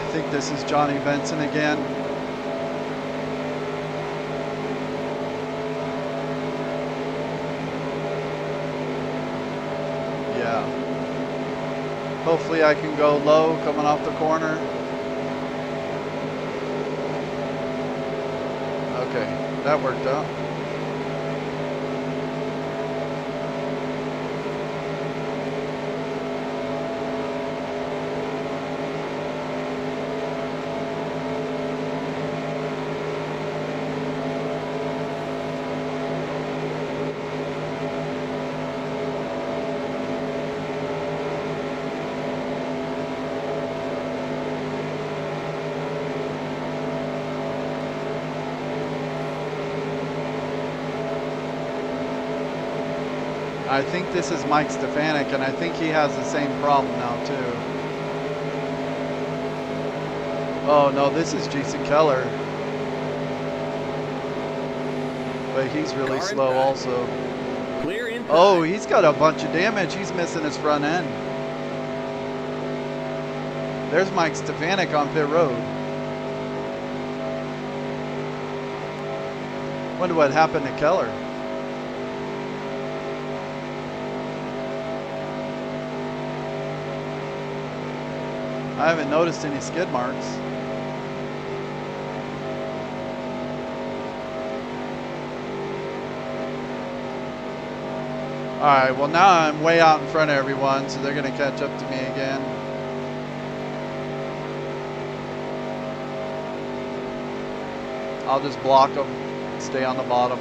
Speaker 1: I think this is Johnny Benson again. Yeah. Hopefully I can go low coming off the corner. Okay, that worked out. I think this is Mike Stefanik, and I think he has the same problem now too. Oh no, this is Jason Keller. But he's really slow also.
Speaker 2: Clear inside.
Speaker 1: Oh, he's got a bunch of damage. He's missing his front end. There's Mike Stefanik on pit road. Wonder what happened to Keller. I haven't noticed any skid marks. Alright, well now I'm way out in front of everyone, so they're going to catch up to me again. I'll just block them, stay on the bottom.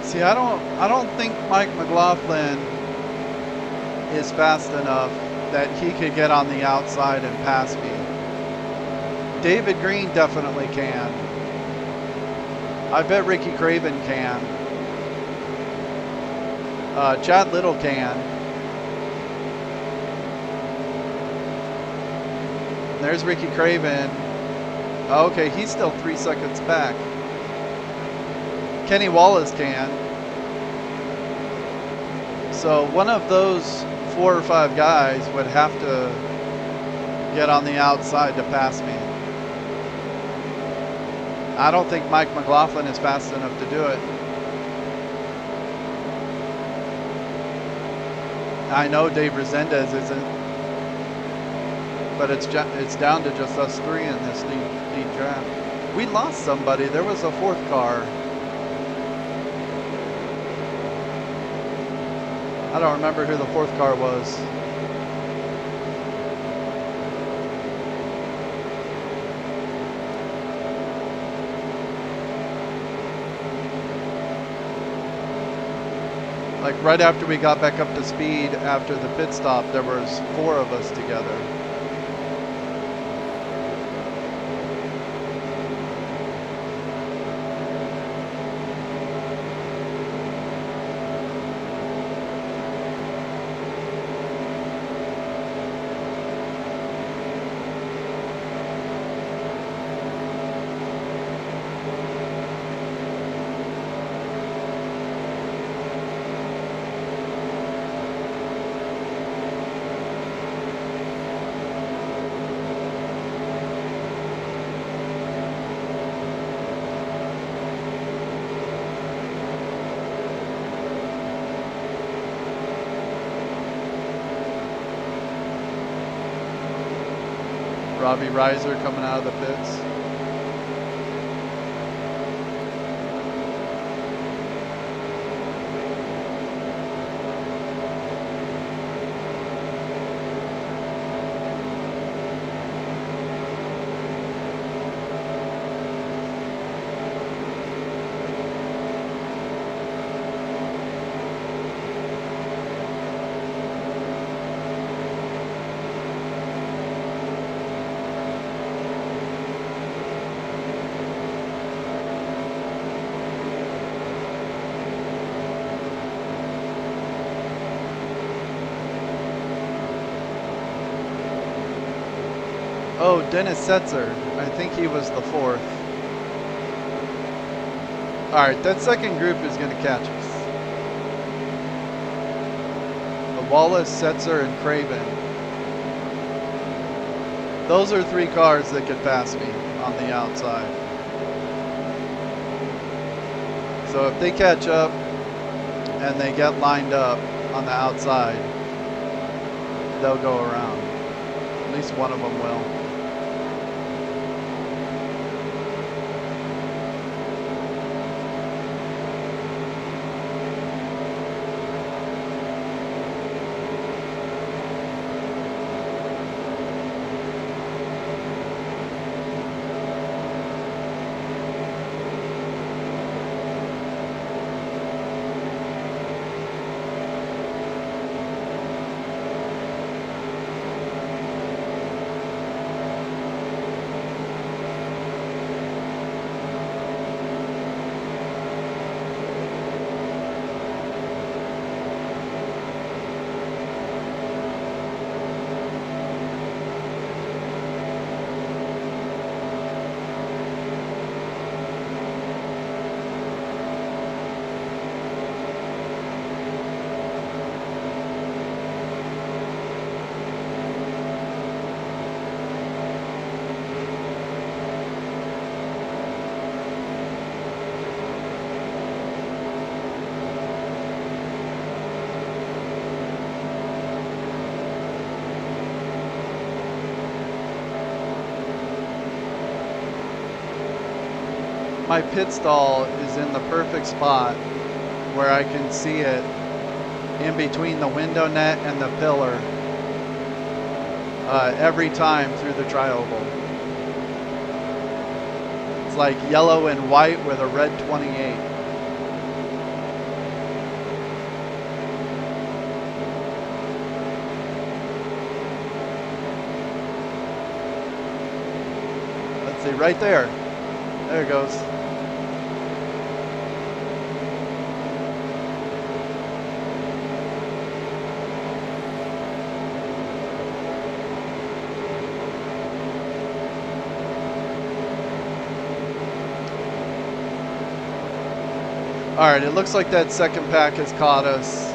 Speaker 1: See, I don't think Mike McLaughlin is fast enough that he could get on the outside and pass me. David Green definitely can. I bet Ricky Craven can. Chad Little can. There's Ricky Craven. Okay, he's still 3 seconds back. Kenny Wallace can. So one of those 4 or 5 guys would have to get on the outside to pass me. I don't think Mike McLaughlin is fast enough to do it. I know Dave Resendez isn't, but it's down to just us 3 in this lead draft. We lost somebody. There was a 4th car. I don't remember who the 4th car was. Like right after we got back up to speed after the pit stop, there was 4 of us together. Robbie Reiser coming out of the pits. Oh, Dennis Setzer. I think he was the 4th. All right, that second group is going to catch us. Wallace, Setzer, and Craven. Those are 3 cars that could pass me on the outside. So if they catch up and they get lined up on the outside, they'll go around. At least one of them will. my pit stall is in the perfect spot where I can see it in between the window net and the pillar every time through the tri-oval. It's like yellow and white with a red 28. Let's see, right there. There it goes. All right, it looks like that second pack has caught us.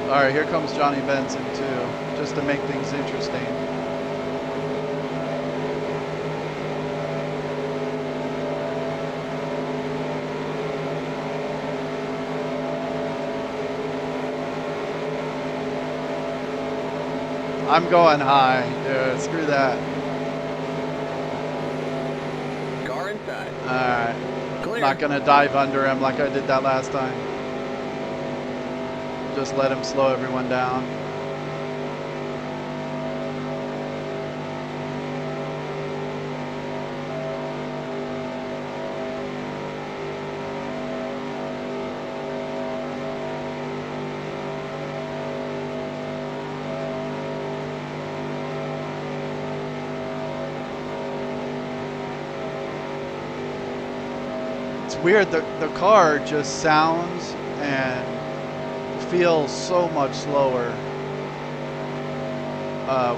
Speaker 1: All right, here comes Johnny Benson too, just to make things interesting. I'm going high, dude. Screw that.
Speaker 2: Car inside.
Speaker 1: All right.
Speaker 2: Clear.
Speaker 1: Not gonna dive under him like I did that last time. Just let him slow everyone down. It's weird, the car just sounds and feels so much slower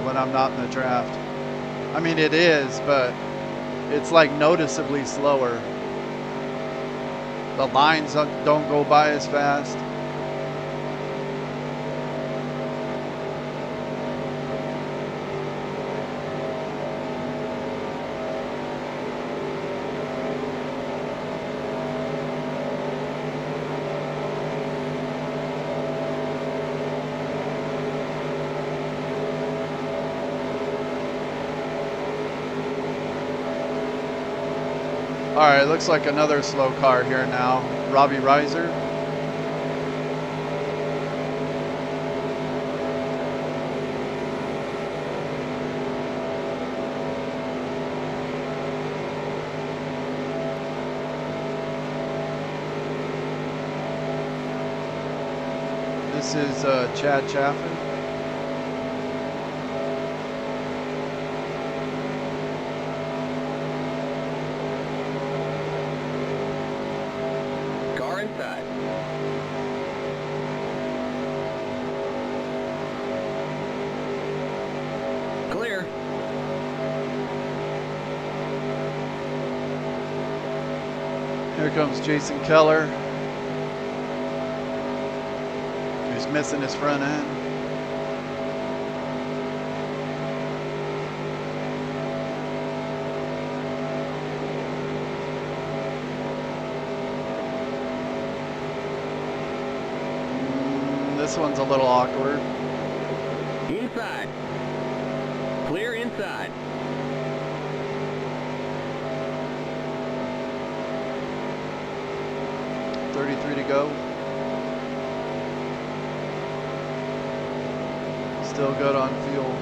Speaker 1: when I'm not in the draft. I mean, it is, but it's like noticeably slower. The lines don't go by as fast. All right, looks like another slow car here now. Robbie Reiser. This is Chad Chaffin.
Speaker 2: Inside. Clear.
Speaker 1: Here comes Jason Keller. He's missing his front end. This one's a little awkward.
Speaker 2: Inside. Clear inside.
Speaker 1: .33 to go. Still good on fuel.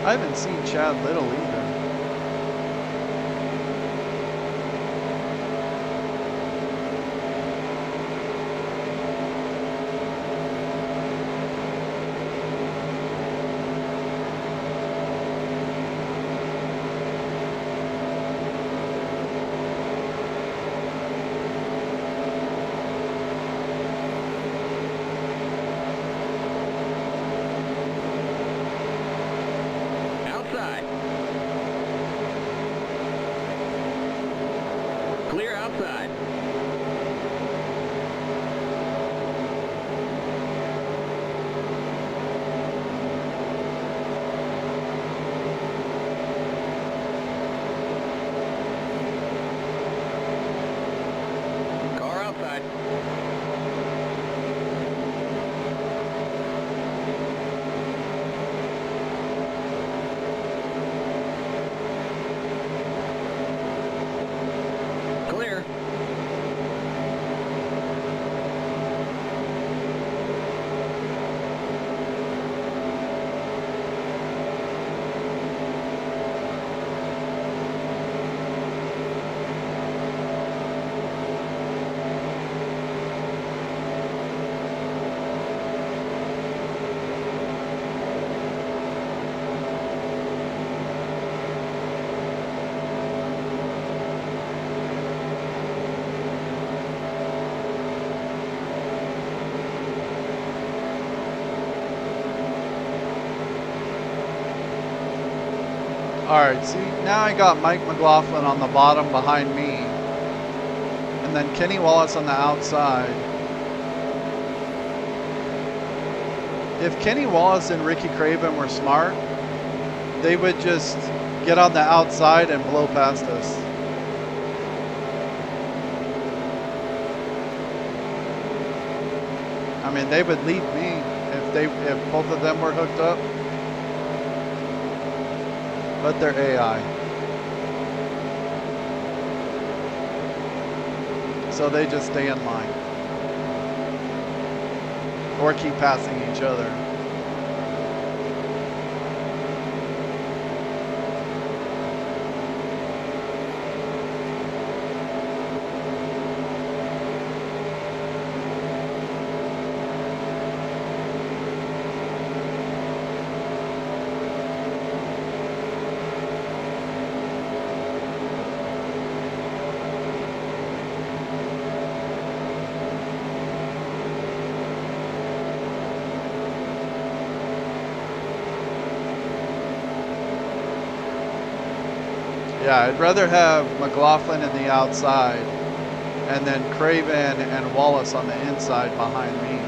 Speaker 1: I haven't seen Chad Little either.
Speaker 2: Clear outside. Car outside. Clear.
Speaker 1: Alright, see, now I got Mike McLaughlin on the bottom behind me. And then Kenny Wallace on the outside. If Kenny Wallace and Ricky Craven were smart, they would just get on the outside and blow past us. I mean, they would lead me if both of them were hooked up. But they're AI. So they just stay in line. Or keep passing each other. Yeah, I'd rather have McLaughlin in the outside and then Craven and Wallace on the inside behind me.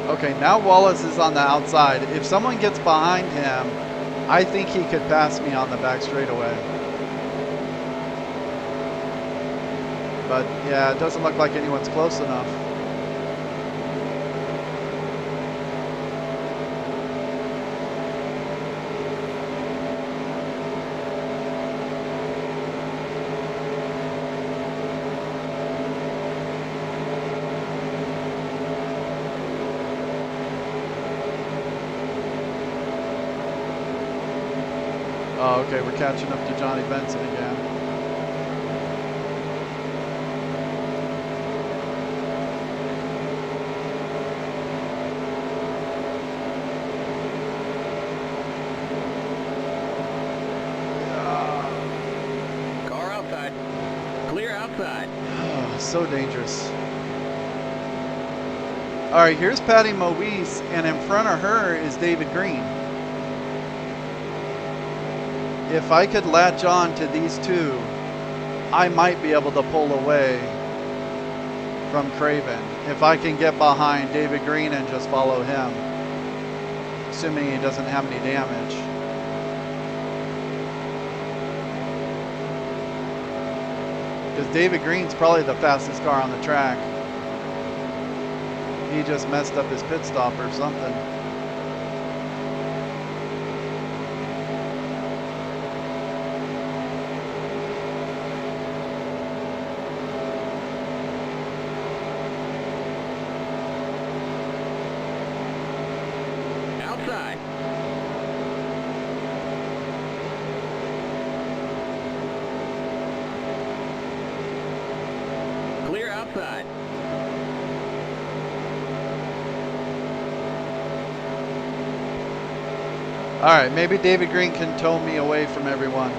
Speaker 1: Okay, now Wallace is on the outside. If someone gets behind him, I think he could pass me on the back straightaway. But yeah, it doesn't look like anyone's close enough. Oh, okay, we're catching up to Johnny Benson again.
Speaker 2: Car outside. Clear outside.
Speaker 1: Oh, so dangerous. All right, here's Patty Moise, and in front of her is David Green. If I could latch on to these two, I might be able to pull away from Craven. If I can get behind David Green and just follow him, assuming he doesn't have any damage. Because David Green's probably the fastest car on the track. He just messed up his pit stop or something.
Speaker 2: Outside. Clear outside.
Speaker 1: All right, maybe David Green can tow me away from everyone.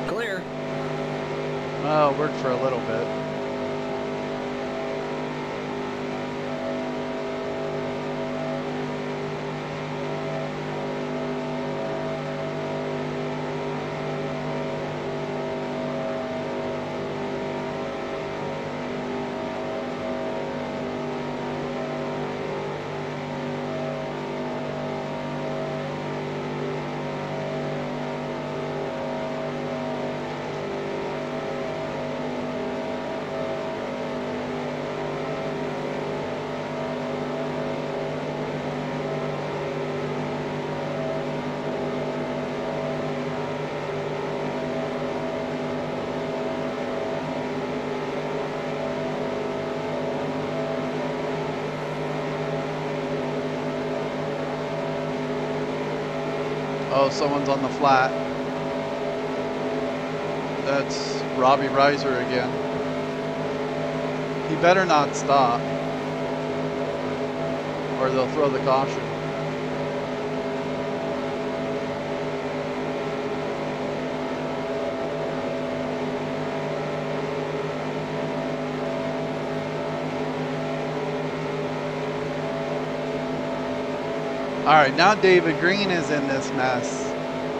Speaker 2: Clear.
Speaker 1: Well, it worked for a little bit. Oh, someone's on the flat. That's Robbie Reiser again. He better not stop, or they'll throw the caution. All right, now David Green is in this mess.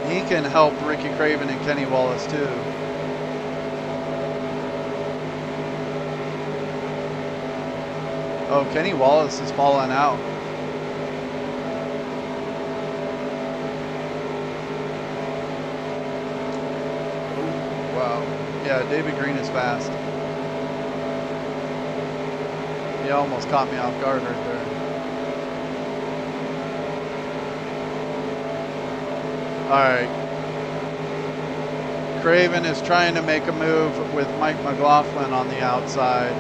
Speaker 1: He can help Ricky Craven and Kenny Wallace too. Oh, Kenny Wallace is falling out. Ooh, wow. Yeah, David Green is fast. He almost caught me off guard right there. Alright. Craven is trying to make a move with Mike McLaughlin on the outside.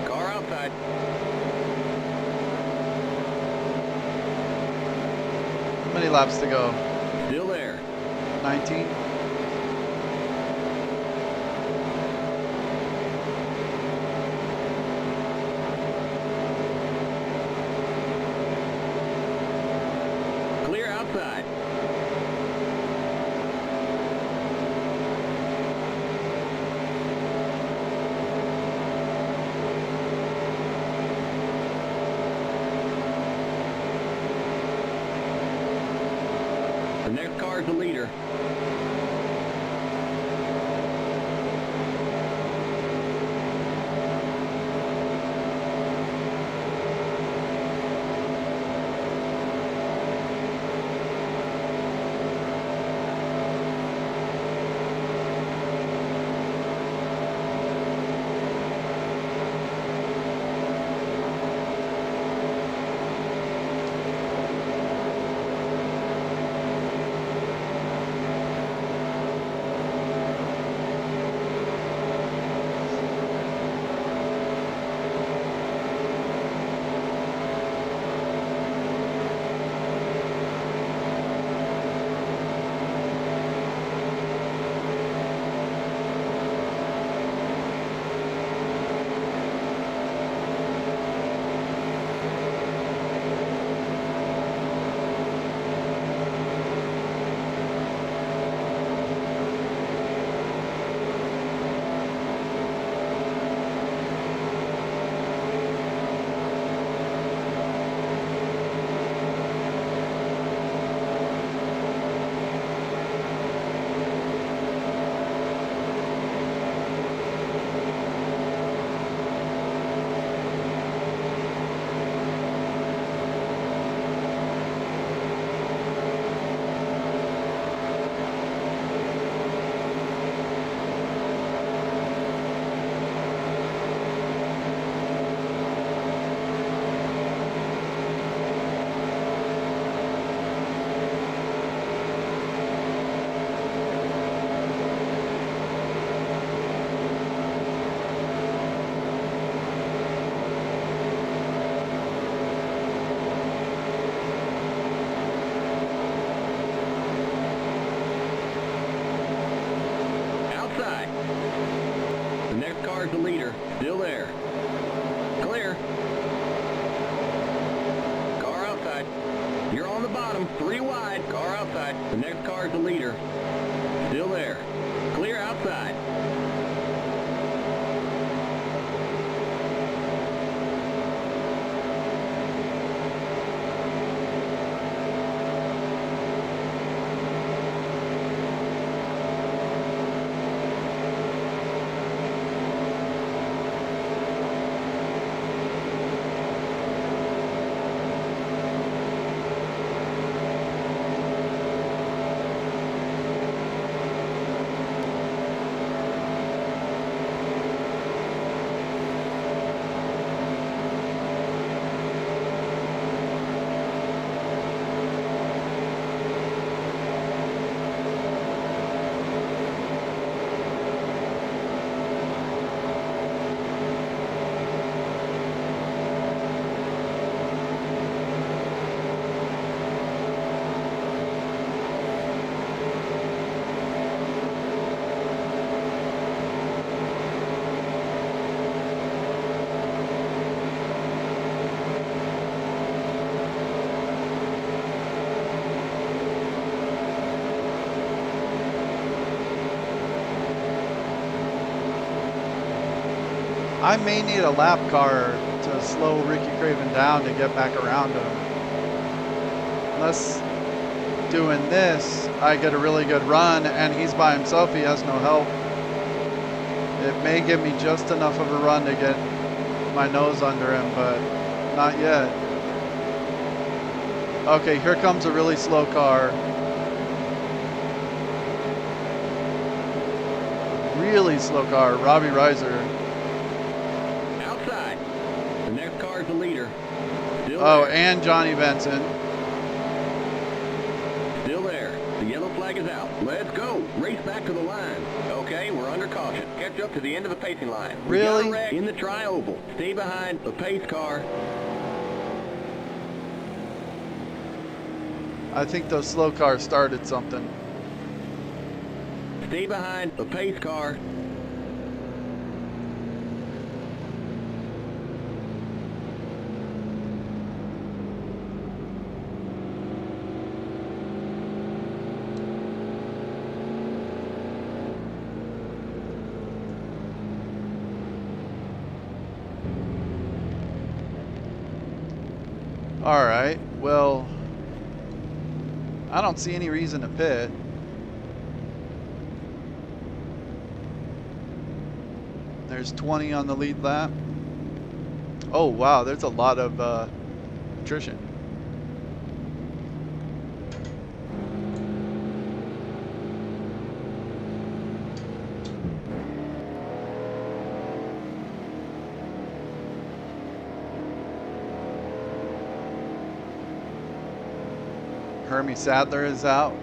Speaker 2: Car outside.
Speaker 1: How many laps to go?
Speaker 2: Still there.
Speaker 1: 19?
Speaker 2: Clear outside. The next car is the leader. car's the leader. Still there. Clear. Car outside. You're on the bottom. 3 wide. Car outside. The next car's the leader. Still there. Clear outside.
Speaker 1: I may need a lap car to slow Ricky Craven down to get back around him. Unless doing this, I get a really good run and he's by himself, he has no help. It may give me just enough of a run to get my nose under him, but not yet. Okay, here comes a really slow car. Really slow car, Robbie Reiser.
Speaker 2: Outside. The next car's the leader. Still
Speaker 1: Oh,
Speaker 2: there.
Speaker 1: and Johnny Benson.
Speaker 2: Still there. The yellow flag is out. Let's go. Race back to the line. Okay, we're under caution. Catch up to the end of the pacing line. We got
Speaker 1: Really?
Speaker 2: a wreck in the tri-oval. Stay behind the pace car.
Speaker 1: I think those slow cars started something.
Speaker 2: Stay behind the pace car.
Speaker 1: All right, well, I don't see any reason to pit. There's 20 on the lead lap. Oh, wow, there's a lot of attrition. Hermie Sadler is out.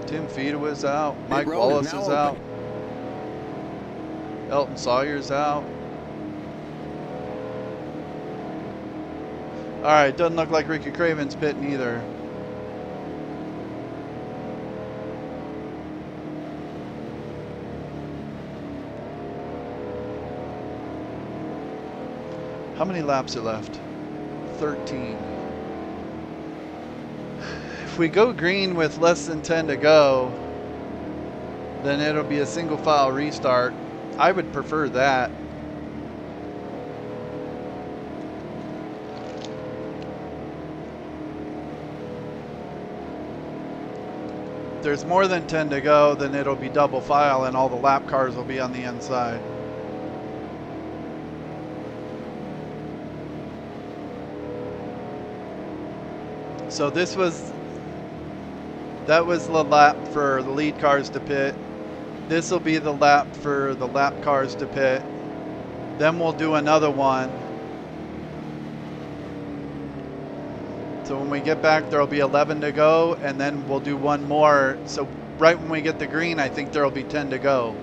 Speaker 1: Tim Feeda is out. Mike
Speaker 2: road is
Speaker 1: Wallace
Speaker 2: now
Speaker 1: is
Speaker 2: open.
Speaker 1: out. Elton Sawyer's out. All right, doesn't look like Ricky Craven's pitting either. How many laps are left? 13. If we go green with less than 10 to go, then it'll be a single file restart. I would prefer that. If there's more than 10 to go, then it'll be double file and all the lap cars will be on the inside. So that was the lap for the lead cars to pit. This will be the lap for the lap cars to pit. Then we'll do another one. So when we get back, there'll be 11 to go, and then we'll do one more. So right when we get the green, I think there'll be 10 to go.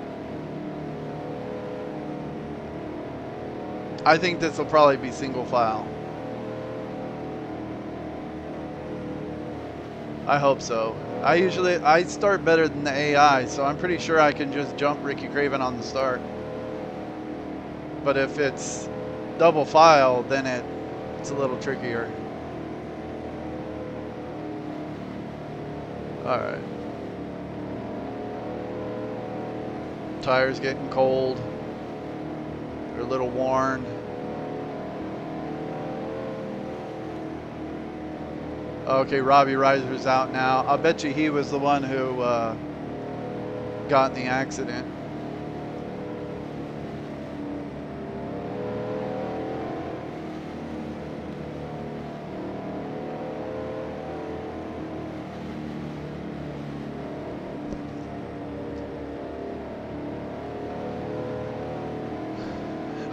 Speaker 1: I think this will probably be single file. I hope so. I start better than the AI, so I'm pretty sure I can just jump Ricky Craven on the start. But if it's double file, then it's a little trickier. All right. Tires getting cold. They're a little worn. Okay, Robbie Reiser's out now. I'll bet you he was the one who got in the accident.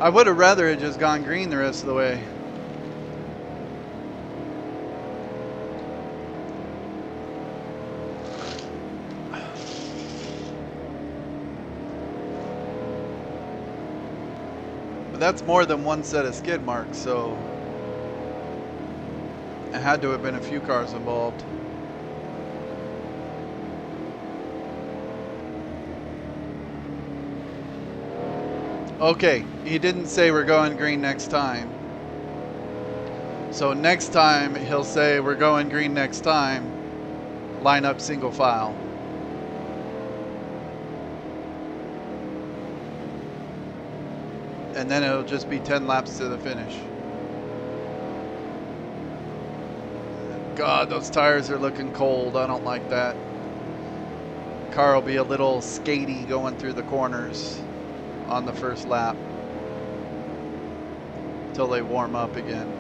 Speaker 1: I would have rather it just gone green the rest of the way. But that's more than one set of skid marks, so it had to have been a few cars involved. Okay, he didn't say we're going green next time. So next time he'll say we're going green next time. Line up single file. And then it'll just be 10 laps to the finish. God, those tires are looking cold. I don't like that. Car will be a little skatey going through the corners on the first lap until they warm up again.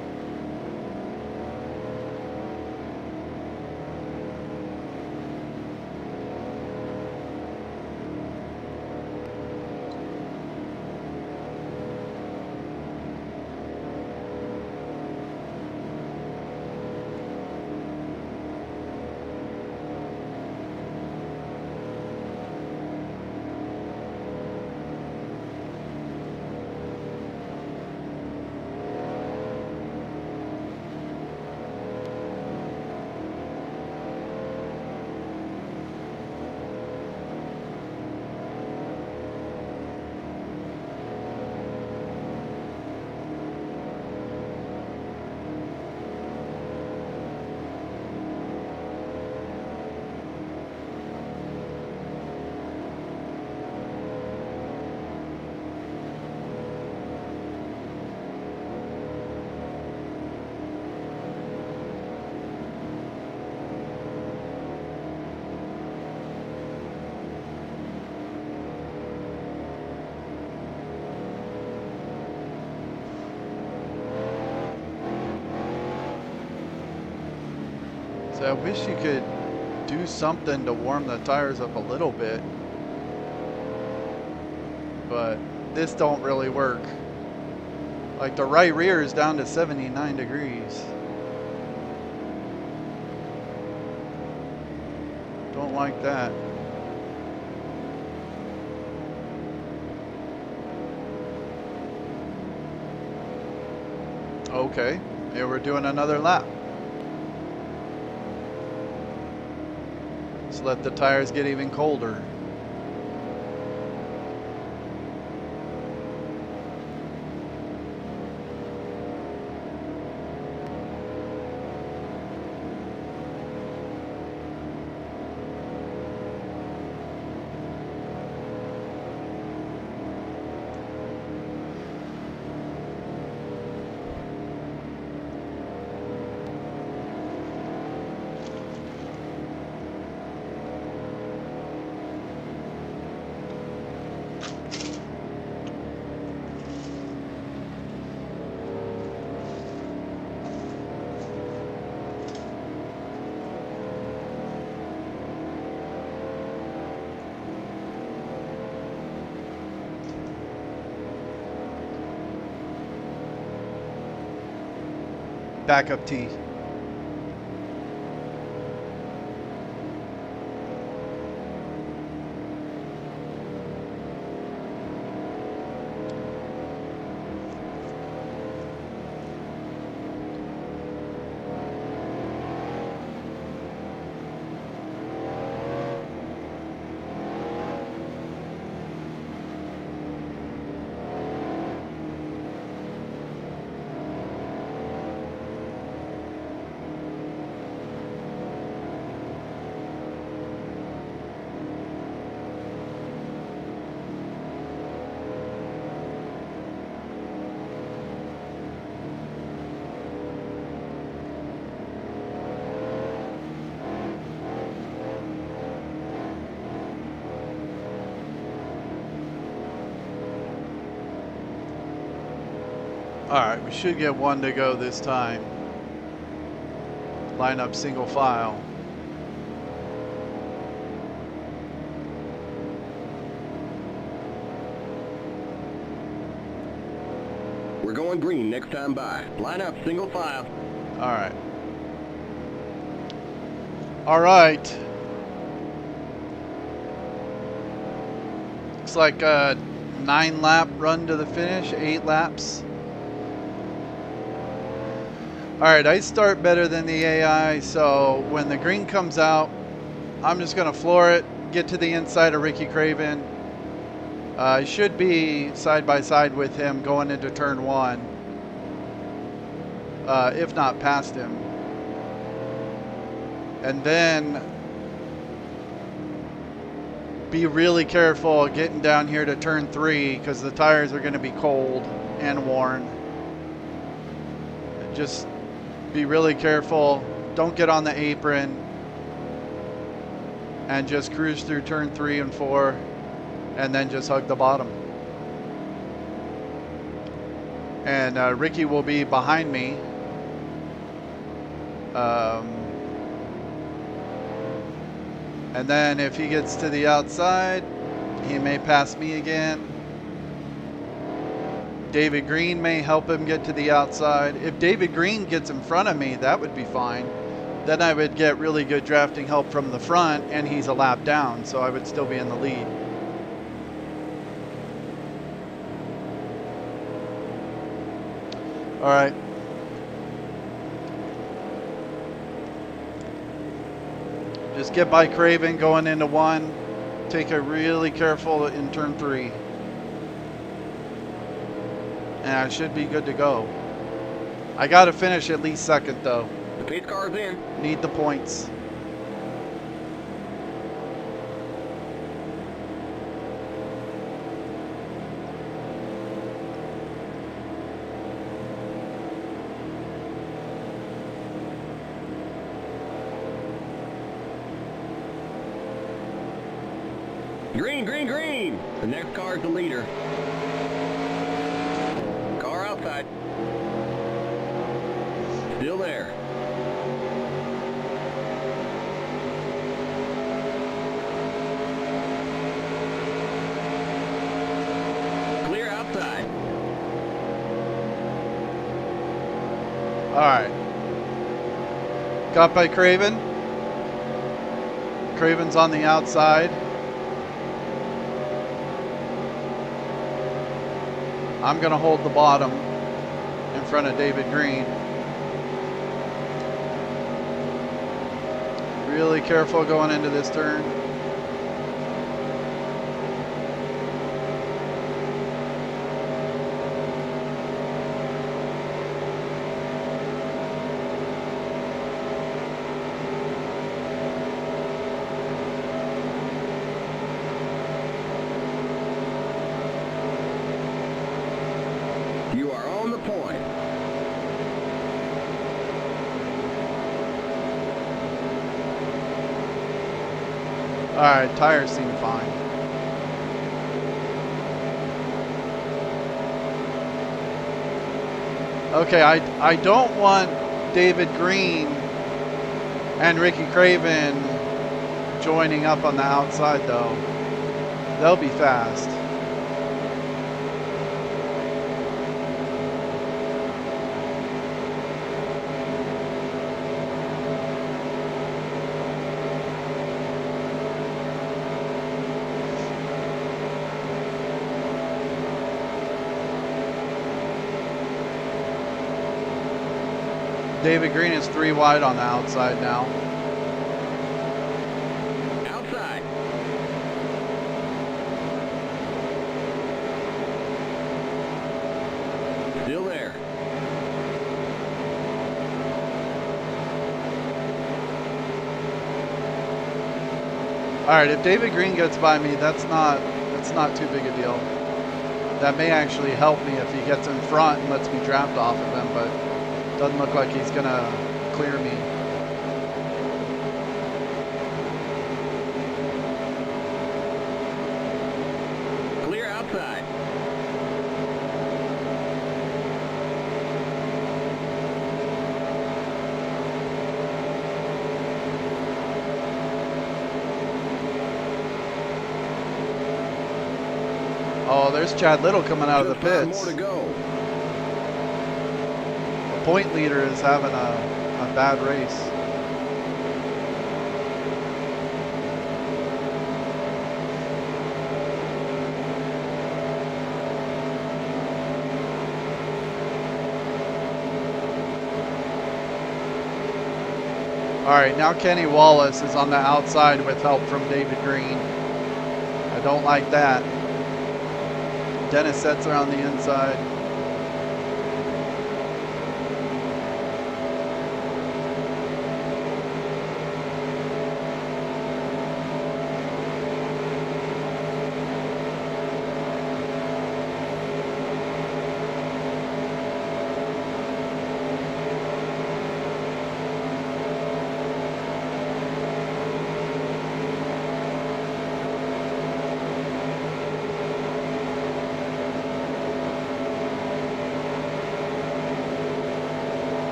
Speaker 1: So I wish you could do something to warm the tires up a little bit, but this don't really work. Like the right rear is down to 79 degrees. Don't like that. Okay, here we're doing another lap. Let's let the tires get even colder. Backup tee. Alright, we should get one to go this time. Line up single file.
Speaker 2: We're going green next time by. Line up single file.
Speaker 1: Alright. Alright. Looks like a 9-lap run to the finish, 8 laps. Alright, I start better than the AI, so when the green comes out, I'm just going to floor it, get to the inside of Ricky Craven. I should be side by side with him going into turn 1, if not past him. And then be really careful getting down here to turn 3 because the tires are going to be cold and worn. Just be really careful. Don't get on the apron and just cruise through turn 3 and 4 and then just hug the bottom. And Ricky will be behind me. And then if he gets to the outside, he may pass me again. David Green may help him get to the outside. If David Green gets in front of me, that would be fine. Then I would get really good drafting help from the front, and he's a lap down, so I would still be in the lead. All right. Just get by Craven going into 1. Take it really careful in turn 3. And I should be good to go. I got to finish at least second though.
Speaker 2: The pace car's in.
Speaker 1: Need the points.
Speaker 2: Green, green, green. The next car's the leader. Car outside. Still there. Clear outside.
Speaker 1: All right. Got by Craven. Craven's on the outside. I'm going to hold the bottom in front of David Green. Really careful going into this turn.
Speaker 2: You are on the point.
Speaker 1: All right, tires seem fine. Okay, I don't want David Green and Ricky Craven joining up on the outside though. They'll be fast. David Green is 3 wide on the outside now.
Speaker 2: Outside. Still there.
Speaker 1: All right, if David Green gets by me, that's not too big a deal. That may actually help me if he gets in front and lets me draft off of him, but doesn't look like he's gonna clear me.
Speaker 2: Clear outside.
Speaker 1: there's Chad Little coming out of the
Speaker 2: Just 5
Speaker 1: pits.
Speaker 2: more to go.
Speaker 1: The point leader is having a bad race. All right, now Kenny Wallace is on the outside with help from David Green. I don't like that. Dennis Setzer on the inside.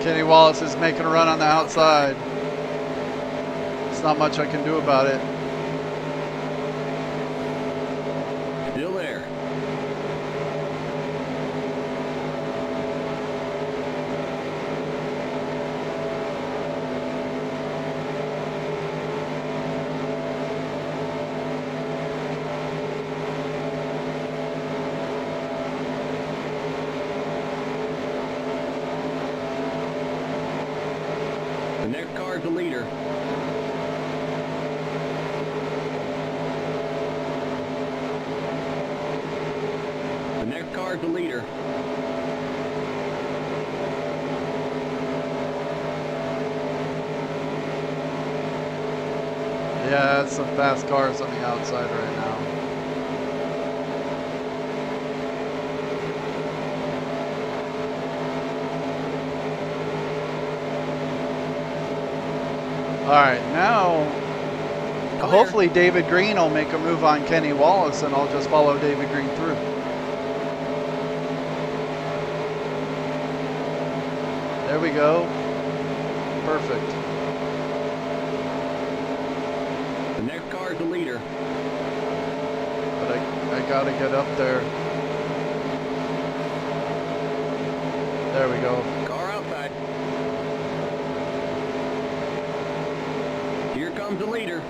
Speaker 1: Kenny Wallace is making a run on the outside. There's not much I can do about it.
Speaker 2: Still there. The next car is the leader. The next car is the leader.
Speaker 1: Yeah, that's some fast cars on the outside right now. All right, now hopefully David Green will make a move on Kenny Wallace and I'll just follow David Green through. There we go. Perfect.
Speaker 2: The next car is the leader.
Speaker 1: But I gotta get up there. There we go.
Speaker 2: Car outside. Here comes the leader.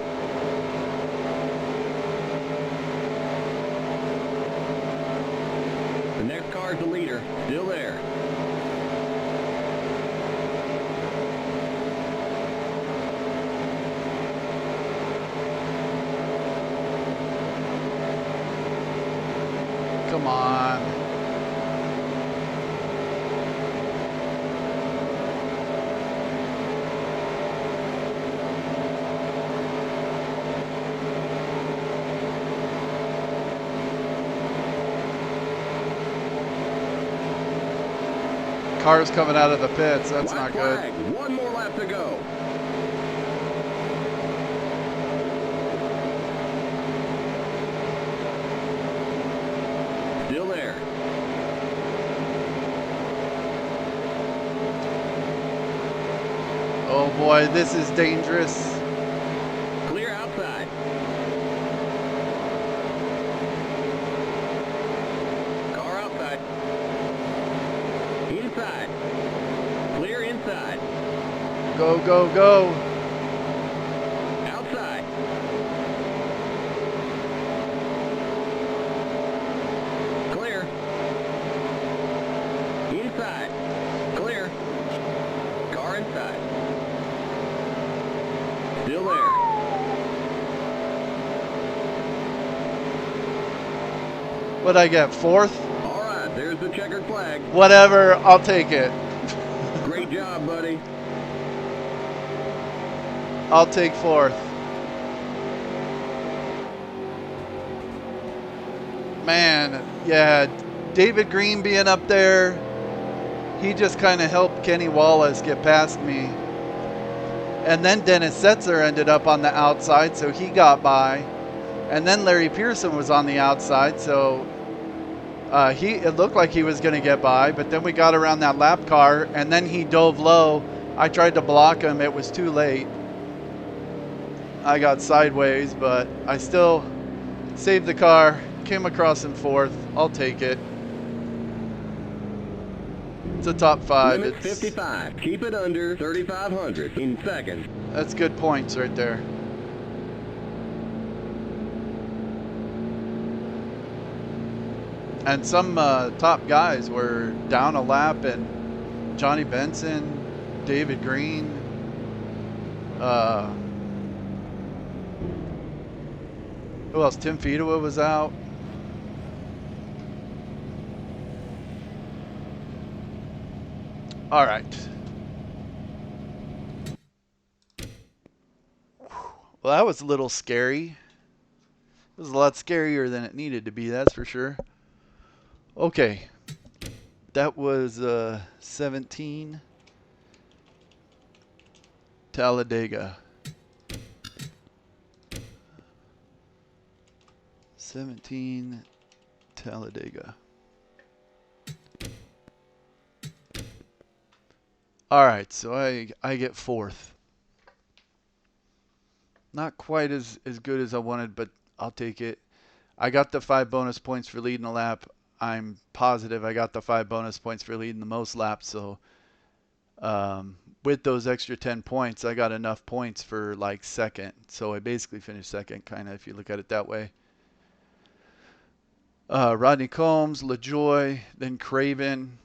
Speaker 2: The next car is the leader. Still there.
Speaker 1: Come on. Cars coming out of the pits. That's not
Speaker 2: White
Speaker 1: good.
Speaker 2: flag. One more lap to go. Still there.
Speaker 1: Oh boy, this is dangerous.
Speaker 2: Clear outside. Car outside. Inside. Clear inside.
Speaker 1: Go, go, go.
Speaker 2: Outside. Clear. Inside. Clear. Car inside. Still there.
Speaker 1: What'd I get? Fourth?
Speaker 2: All right, there's the checkered flag.
Speaker 1: Whatever, I'll take it.
Speaker 2: Great job, buddy.
Speaker 1: I'll take fourth. Man, yeah, David Green being up there, he just kind of helped Kenny Wallace get past me. And then Dennis Setzer ended up on the outside, so he got by. And then Larry Pearson was on the outside, so it looked like he was going to get by. But then we got around that lap car, and then he dove low. I tried to block him. It was too late. I got sideways, but I still saved the car. Came across in fourth. I'll take it. It's a top 5.
Speaker 2: Limit 55. Keep it under 3,500 in second.
Speaker 1: That's good points right there. And some top guys were down a lap, and Johnny Benson, David Green, who else? Tim Fedewa was out. All right. Well, that was a little scary. It was a lot scarier than it needed to be, that's for sure. Okay. That was 17 Talladega. 17 Talladega. All right, so I get fourth. Not quite as good as I wanted, but I'll take it. I got the 5 bonus points for leading a lap. I'm positive I got the 5 bonus points for leading the most laps. So with those extra 10 points, I got enough points for like second. So I basically finished second, kind of, if you look at it that way. Rodney Combs, LaJoy, then Craven,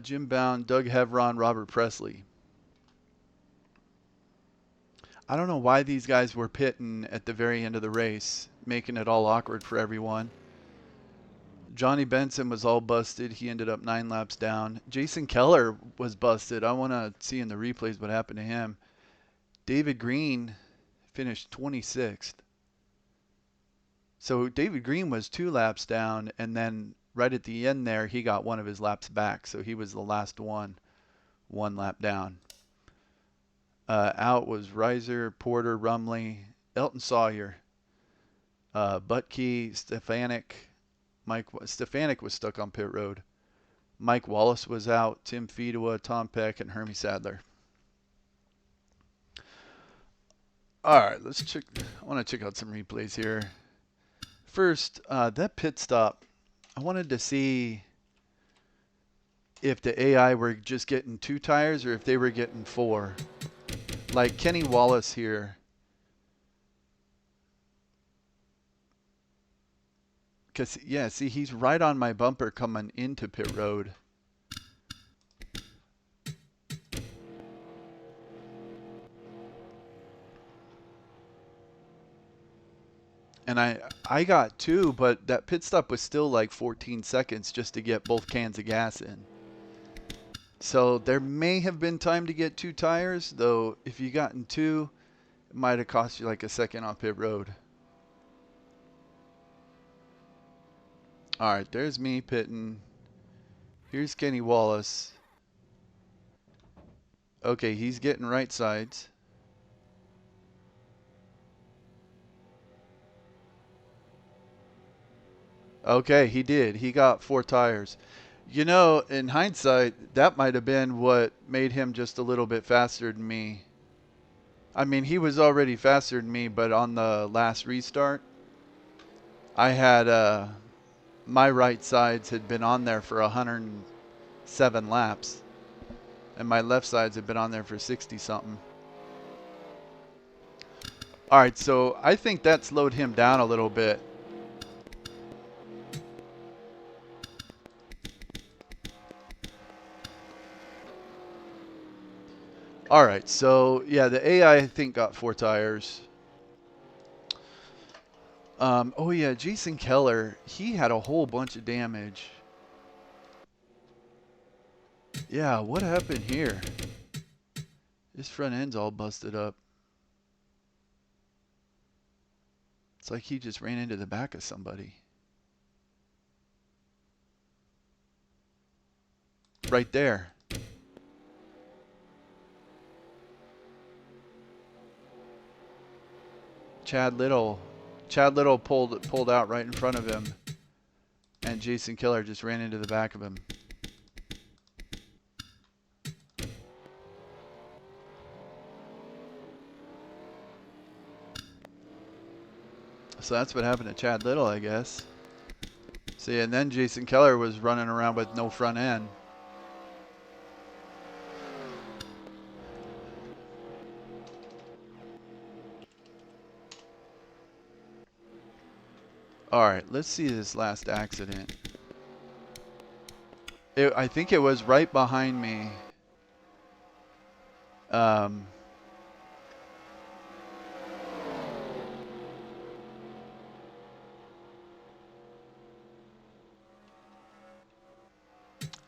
Speaker 1: Jim Bound, Doug Hevron, Robert Presley. I don't know why these guys were pitting at the very end of the race, making it all awkward for everyone. Johnny Benson was all busted. He ended up 9 laps down. Jason Keller was busted. I want to see in the replays what happened to him. David Green finished 26th. So David Green was 2 laps down, and then right at the end there, he got one of his laps back. So he was the last one lap down. Out was Reiser, Porter, Rumley, Elton Sawyer, Butke, Stefanik. Stefanik was stuck on pit road. Mike Wallace was out. Tim Fedewa, Tom Peck, and Hermie Sadler. All right, let's check. I want to check out some replays here. First, that pit stop. I wanted to see if the AI were just getting 2 tires or if they were getting 4. Like Kenny Wallace here. Because, yeah, see, he's right on my bumper coming into pit road. And I got 2, but that pit stop was still like 14 seconds just to get both cans of gas in. So there may have been time to get 2 tires, though if you gotten 2, it might have cost you like a second on pit road. All right, there's me pitting. Here's Kenny Wallace. Okay, he's getting right sides. Okay, he did. He got 4 tires. You know, in hindsight, that might have been what made him just a little bit faster than me. I mean, he was already faster than me, but on the last restart, I had my right sides had been on there for 107 laps, and my left sides had been on there for 60 something. All right, so I think that slowed him down a little bit. All right, so yeah, the AI I think got 4 tires. Oh yeah, Jason Keller, he had a whole bunch of damage. Yeah, what happened here? His front end's all busted up. It's like he just ran into the back of somebody. Right there. Chad Little pulled out right in front of him, and Jason Keller just ran into the back of him. So that's what happened to Chad Little, I guess. See, and then Jason Keller was running around with no front end. All right, let's see this last accident. I think it was right behind me.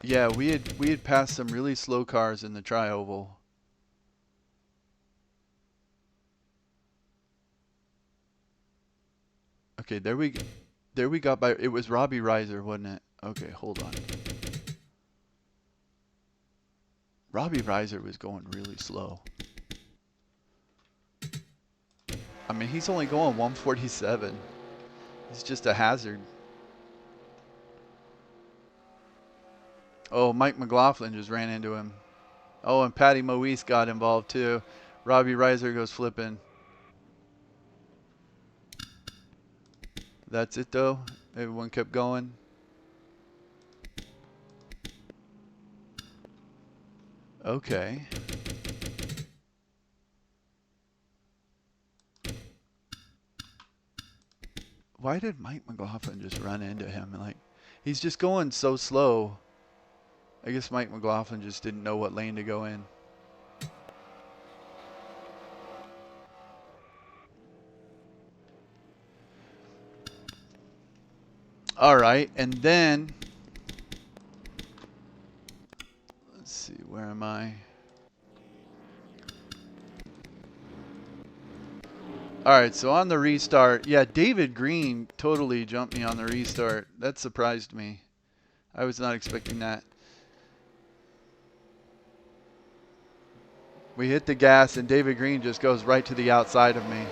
Speaker 1: Yeah, we had passed some really slow cars in the tri-oval. Okay, there we got by. It was Robbie Reiser, wasn't it? Okay, hold on. Robbie Reiser was going really slow. I mean, he's only going 147. He's just a hazard. Oh, Mike McLaughlin just ran into him. Oh, and Patty Moise got involved too. Robbie Reiser goes flipping. That's it though. Everyone kept going. Okay. Why did Mike McLaughlin just run into him? Like, he's just going so slow. I guess Mike McLaughlin just didn't know what lane to go in. All right, and then let's see, where am I? All right, so on the restart, yeah, David Green totally jumped me on the restart. That surprised me. I was not expecting that. We hit the gas, and David Green just goes right to the outside of me.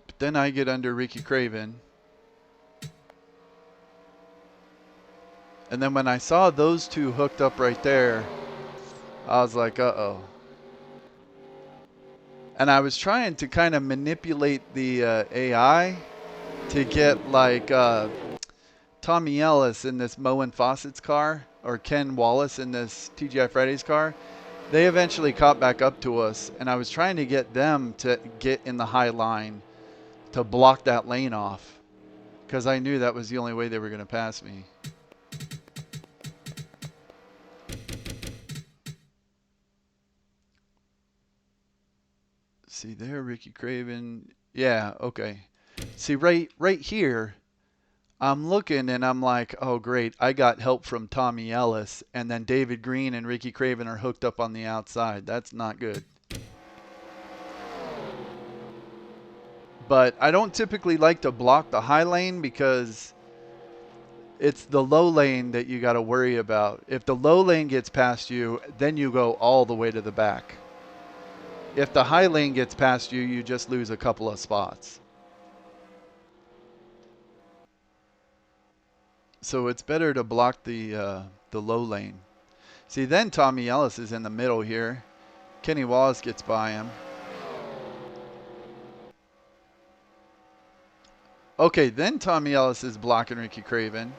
Speaker 1: But then I get under Ricky Craven. And then when I saw those two hooked up right there, I was like, uh-oh. And I was trying to kind of manipulate the AI to get like Tommy Ellis in this Moen Fawcett's car or Ken Wallace in this TGI Fridays car. They eventually caught back up to us, and I was trying to get them to get in the high line to block that lane off because I knew that was the only way they were going to pass me. See there, Ricky Craven. Yeah, okay. See right here, I'm looking and I'm like, oh great, I got help from Tommy Ellis, and then David Green and Ricky Craven are hooked up on the outside. That's not good. But I don't typically like to block the high lane because it's the low lane that you got to worry about. If the low lane gets past you, then you go all the way to the back. If the high lane gets past you, you just lose a couple of spots. So it's better to block the low lane. See, then Tommy Ellis is in the middle here. Kenny Wallace gets by him. Okay, then Tommy Ellis is blocking Ricky Craven.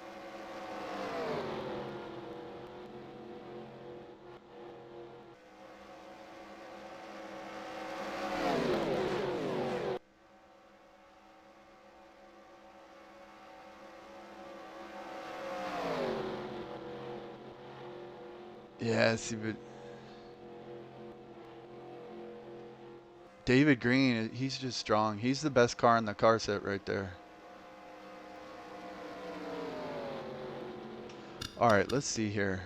Speaker 1: Yeah, see, but David Green, he's just strong. He's the best car in the car set right there. All right, let's see here.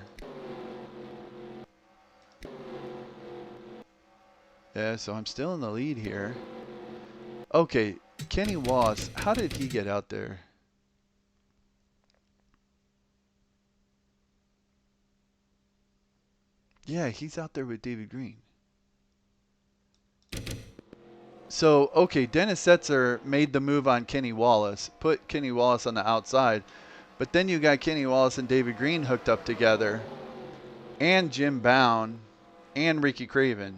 Speaker 1: Yeah, so I'm still in the lead here. Okay, Kenny Wallace, how did he get out there? Yeah, he's out there with David Green. So, okay, Dennis Setzer made the move on Kenny Wallace, put Kenny Wallace on the outside, but then you got Kenny Wallace and David Green hooked up together, and Jim Bound, and Ricky Craven.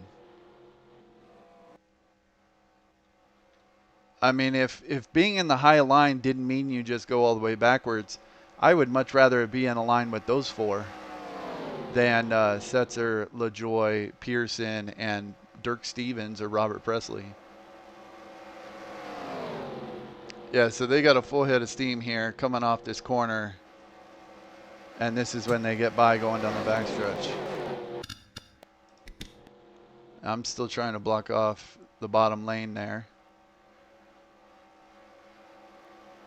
Speaker 1: I mean, if being in the high line didn't mean you just go all the way backwards, I would much rather be in a line with those four than Setzer, LaJoie, Pearson, and Dirk Stevens or Robert Presley. Yeah, so they got a full head of steam here coming off this corner. And this is when they get by going down the backstretch. I'm still trying to block off the bottom lane there.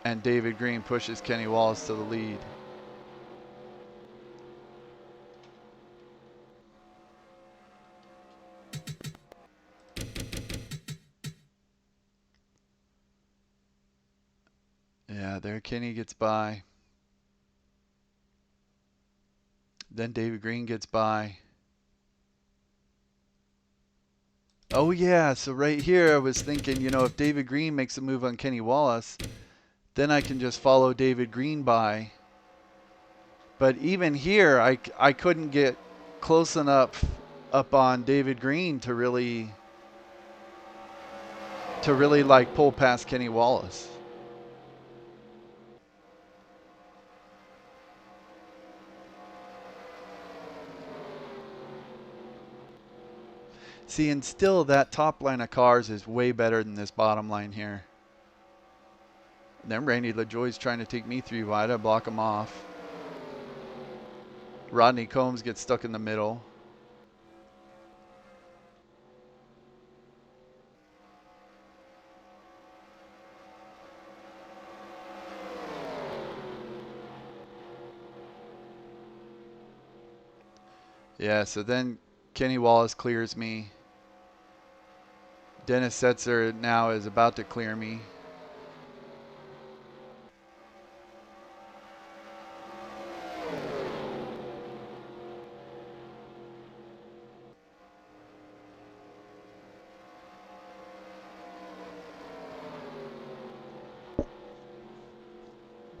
Speaker 1: And David Green pushes Kenny Wallace to the lead. Yeah, there Kenny gets by. Then David Green gets by. Oh yeah, so right here I was thinking, you know, if David Green makes a move on Kenny Wallace, then I can just follow David Green by. But even here, I couldn't get close enough up on David Green to really like pull past Kenny Wallace. See, and still that top line of cars is way better than this bottom line here. And then Randy LaJoie's trying to take me 3 wide. I block him off. Rodney Combs gets stuck in the middle. Yeah, so then Kenny Wallace clears me. Dennis Setzer now is about to clear me.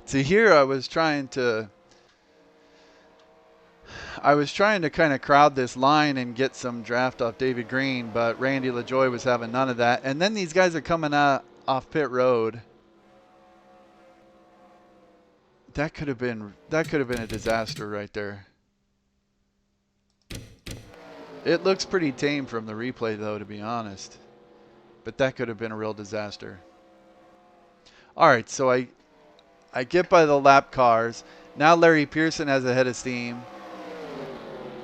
Speaker 1: See, here I was trying to kind of crowd this line and get some draft off David Green, but Randy LaJoie was having none of that. And then these guys are coming out off pit road. That could have been a disaster right there. It looks pretty tame from the replay though, to be honest. But that could have been a real disaster. All right, so I get by the lap cars. Now Larry Pearson has a head of steam.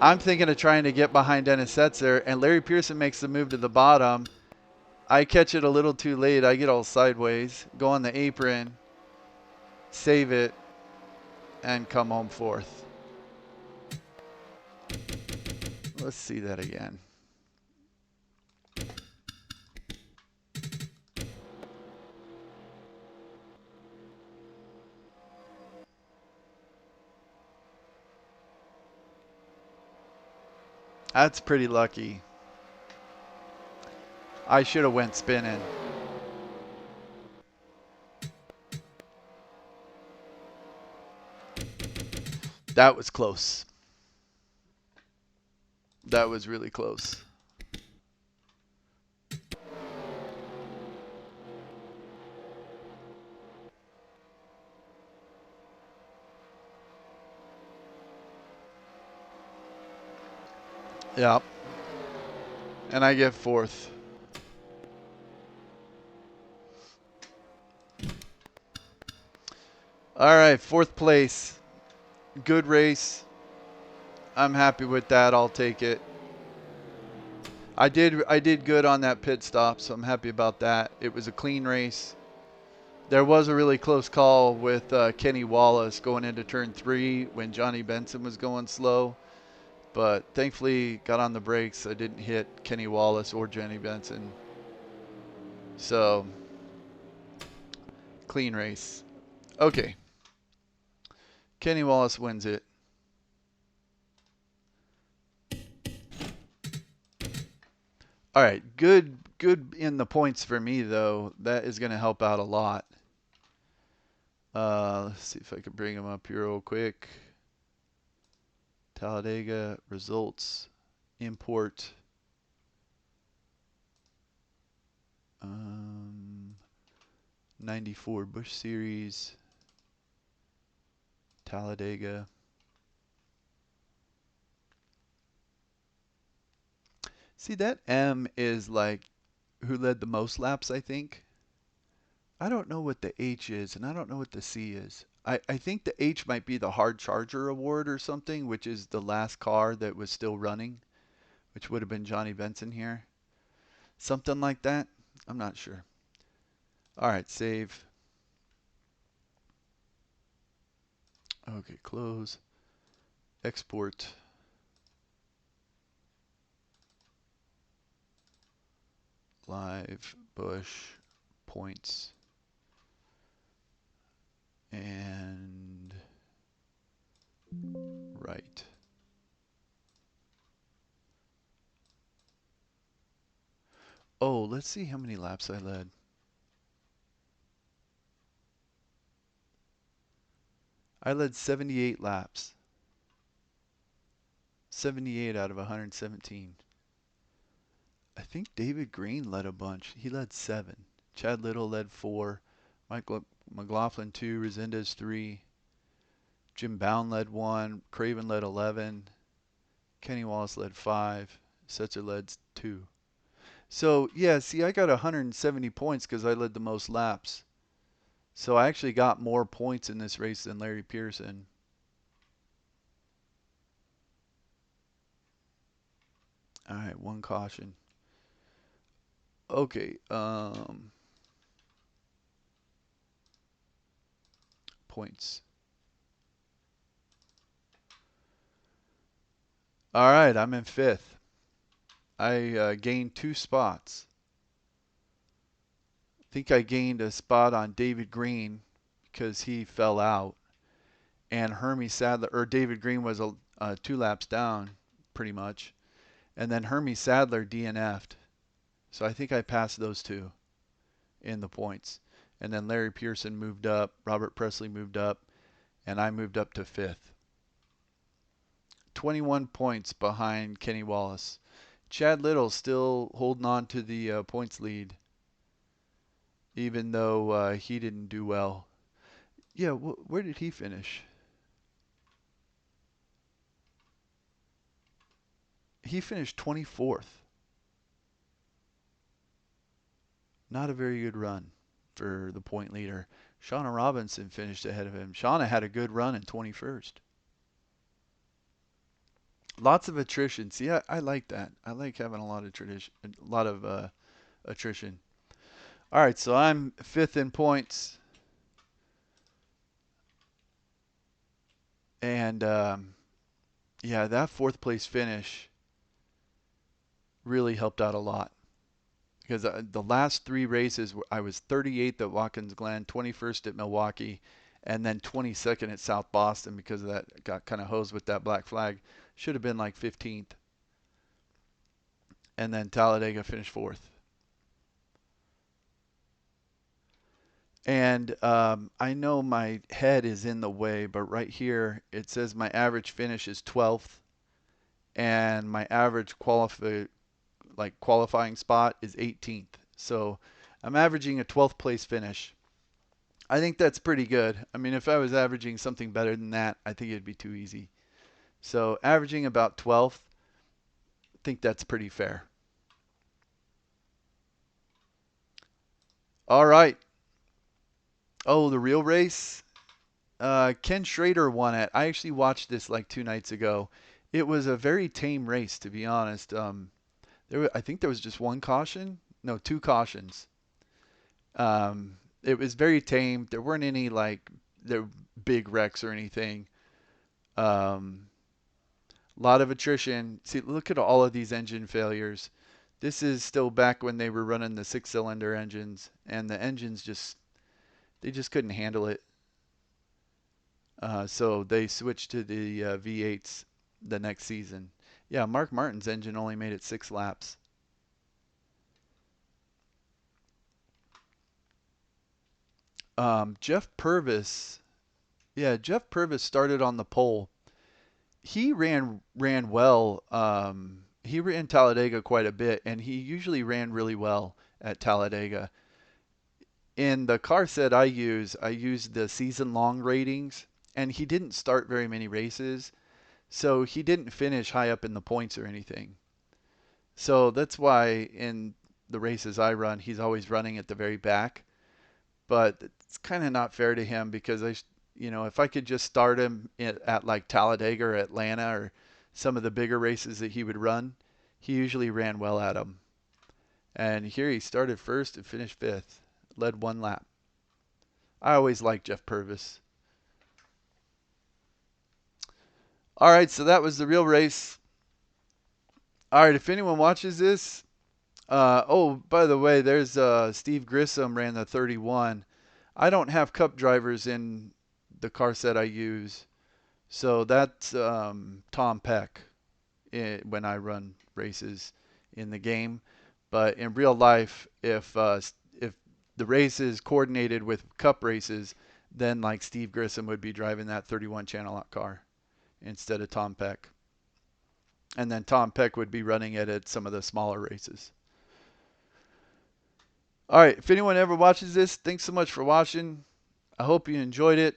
Speaker 1: I'm thinking of trying to get behind Dennis Setzer, and Larry Pearson makes the move to the bottom. I catch it a little too late. I get all sideways, go on the apron, save it, and come home fourth. Let's see that again. That's pretty lucky. I should have went spinning. That was close. That was really close. Yeah. And I get fourth. All right, fourth place. Good race. I'm happy with that. I'll take it. I did good on that pit stop, so I'm happy about that. It was a clean race. There was a really close call with Kenny Wallace going into turn 3 when Johnny Benson was going slow. But thankfully got on the brakes. I didn't hit Kenny Wallace or Johnny Benson. So, clean race. Okay. Kenny Wallace wins it. All right, good in the points for me though. That is going to help out a lot. Let's see if I can bring him up here real quick. Talladega results, import. 94 Busch Series, Talladega. See, that M is like who led the most laps, I think. I don't know what the H is, and I don't know what the C is. I think the H might be the Hard Charger Award or something, which is the last car that was still running, which would have been Johnny Benson here. Something like that. I'm not sure. All right, save. Okay, close. Export. Live Busch points. And right. Oh, let's see how many laps I led. I led 78 laps. 78 out of 117. I think David Green led a bunch. He led 7. Chad Little led 4. Michael McLaughlin 2. Resendez 3. Jim Bound led 1. Craven led 11. Kenny Wallace led 5. Setzer led 2. So, yeah, see, I got 170 points because I led the most laps. So I actually got more points in this race than Larry Pearson. All right, one caution. Okay, points. All right, I'm in 5th. I gained 2 spots. I think I gained a spot on David Green because he fell out. And Hermie Sadler, or David Green was 2 laps down, pretty much. And then Hermie Sadler DNF'd. So I think I passed those 2 in the points. And then Larry Pearson moved up, Robert Presley moved up, and I moved up to 5th. 21 points behind Kenny Wallace. Chad Little still holding on to the points lead, even though he didn't do well. Yeah, where did he finish? He finished 24th. Not a very good run for the point leader. Shauna Robinson finished ahead of him. Shauna had a good run in 21st. Lots of attrition. See, I like that. I like having a lot of attrition. All right, so I'm 5th in points. And yeah, that 4th place finish really helped out a lot. Because the last 3 races, I was 38th at Watkins Glen, 21st at Milwaukee, and then 22nd at South Boston because of that. Got kind of hosed with that black flag. Should have been like 15th. And then Talladega finished 4th. And I know my head is in the way, but right here it says my average finish is 12th, and my average qualifying spot is 18th. So I'm averaging a 12th place finish. I think that's pretty good. I mean, if I was averaging something better than that, I think it'd be too easy. So averaging about 12th, I think that's pretty fair. All right. Oh, the real race? Ken Schrader won it. I actually watched this like 2 nights ago. It was a very tame race, to be honest. I think there was just 1 caution. No, 2 cautions. It was very tame. There weren't any there big wrecks or anything. Um, lot of attrition. See, look at all of these engine failures. This is still back when they were running the 6-cylinder engines, and the engines they just couldn't handle it. So they switched to the V8s the next season. Yeah, Mark Martin's engine only made it 6 laps. Jeff Purvis, yeah, Jeff Purvis started on the pole. He ran well. He ran Talladega quite a bit, and he usually ran really well at Talladega. In the car set I use the season-long ratings, and he didn't start very many races, so he didn't finish high up in the points or anything. So that's why in the races I run, he's always running at the very back. But it's kind of not fair to him because if I could just start him at like Talladega or Atlanta or some of the bigger races that he would run, he usually ran well at them. And here he started first and finished fifth, led one lap. I always liked Jeff Purvis. All right, so that was the real race. All right, if anyone watches this, oh, by the way, there's Steve Grissom ran the 31. I don't have cup drivers in the car set I use, so that's Tom Peck when I run races in the game. But in real life, if the race is coordinated with cup races, then like Steve Grissom would be driving that 31 channel out car instead of Tom Peck. And then Tom Peck would be running it at some of the smaller races. All right, if anyone ever watches this, thanks so much for watching. I hope you enjoyed it.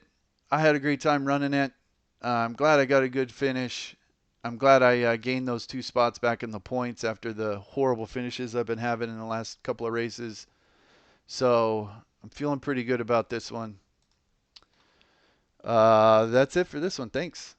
Speaker 1: I had a great time running it. I'm glad I got a good finish. I'm glad I gained those 2 spots back in the points after the horrible finishes I've been having in the last couple of races. So I'm feeling pretty good about this one. That's it for this one. Thanks.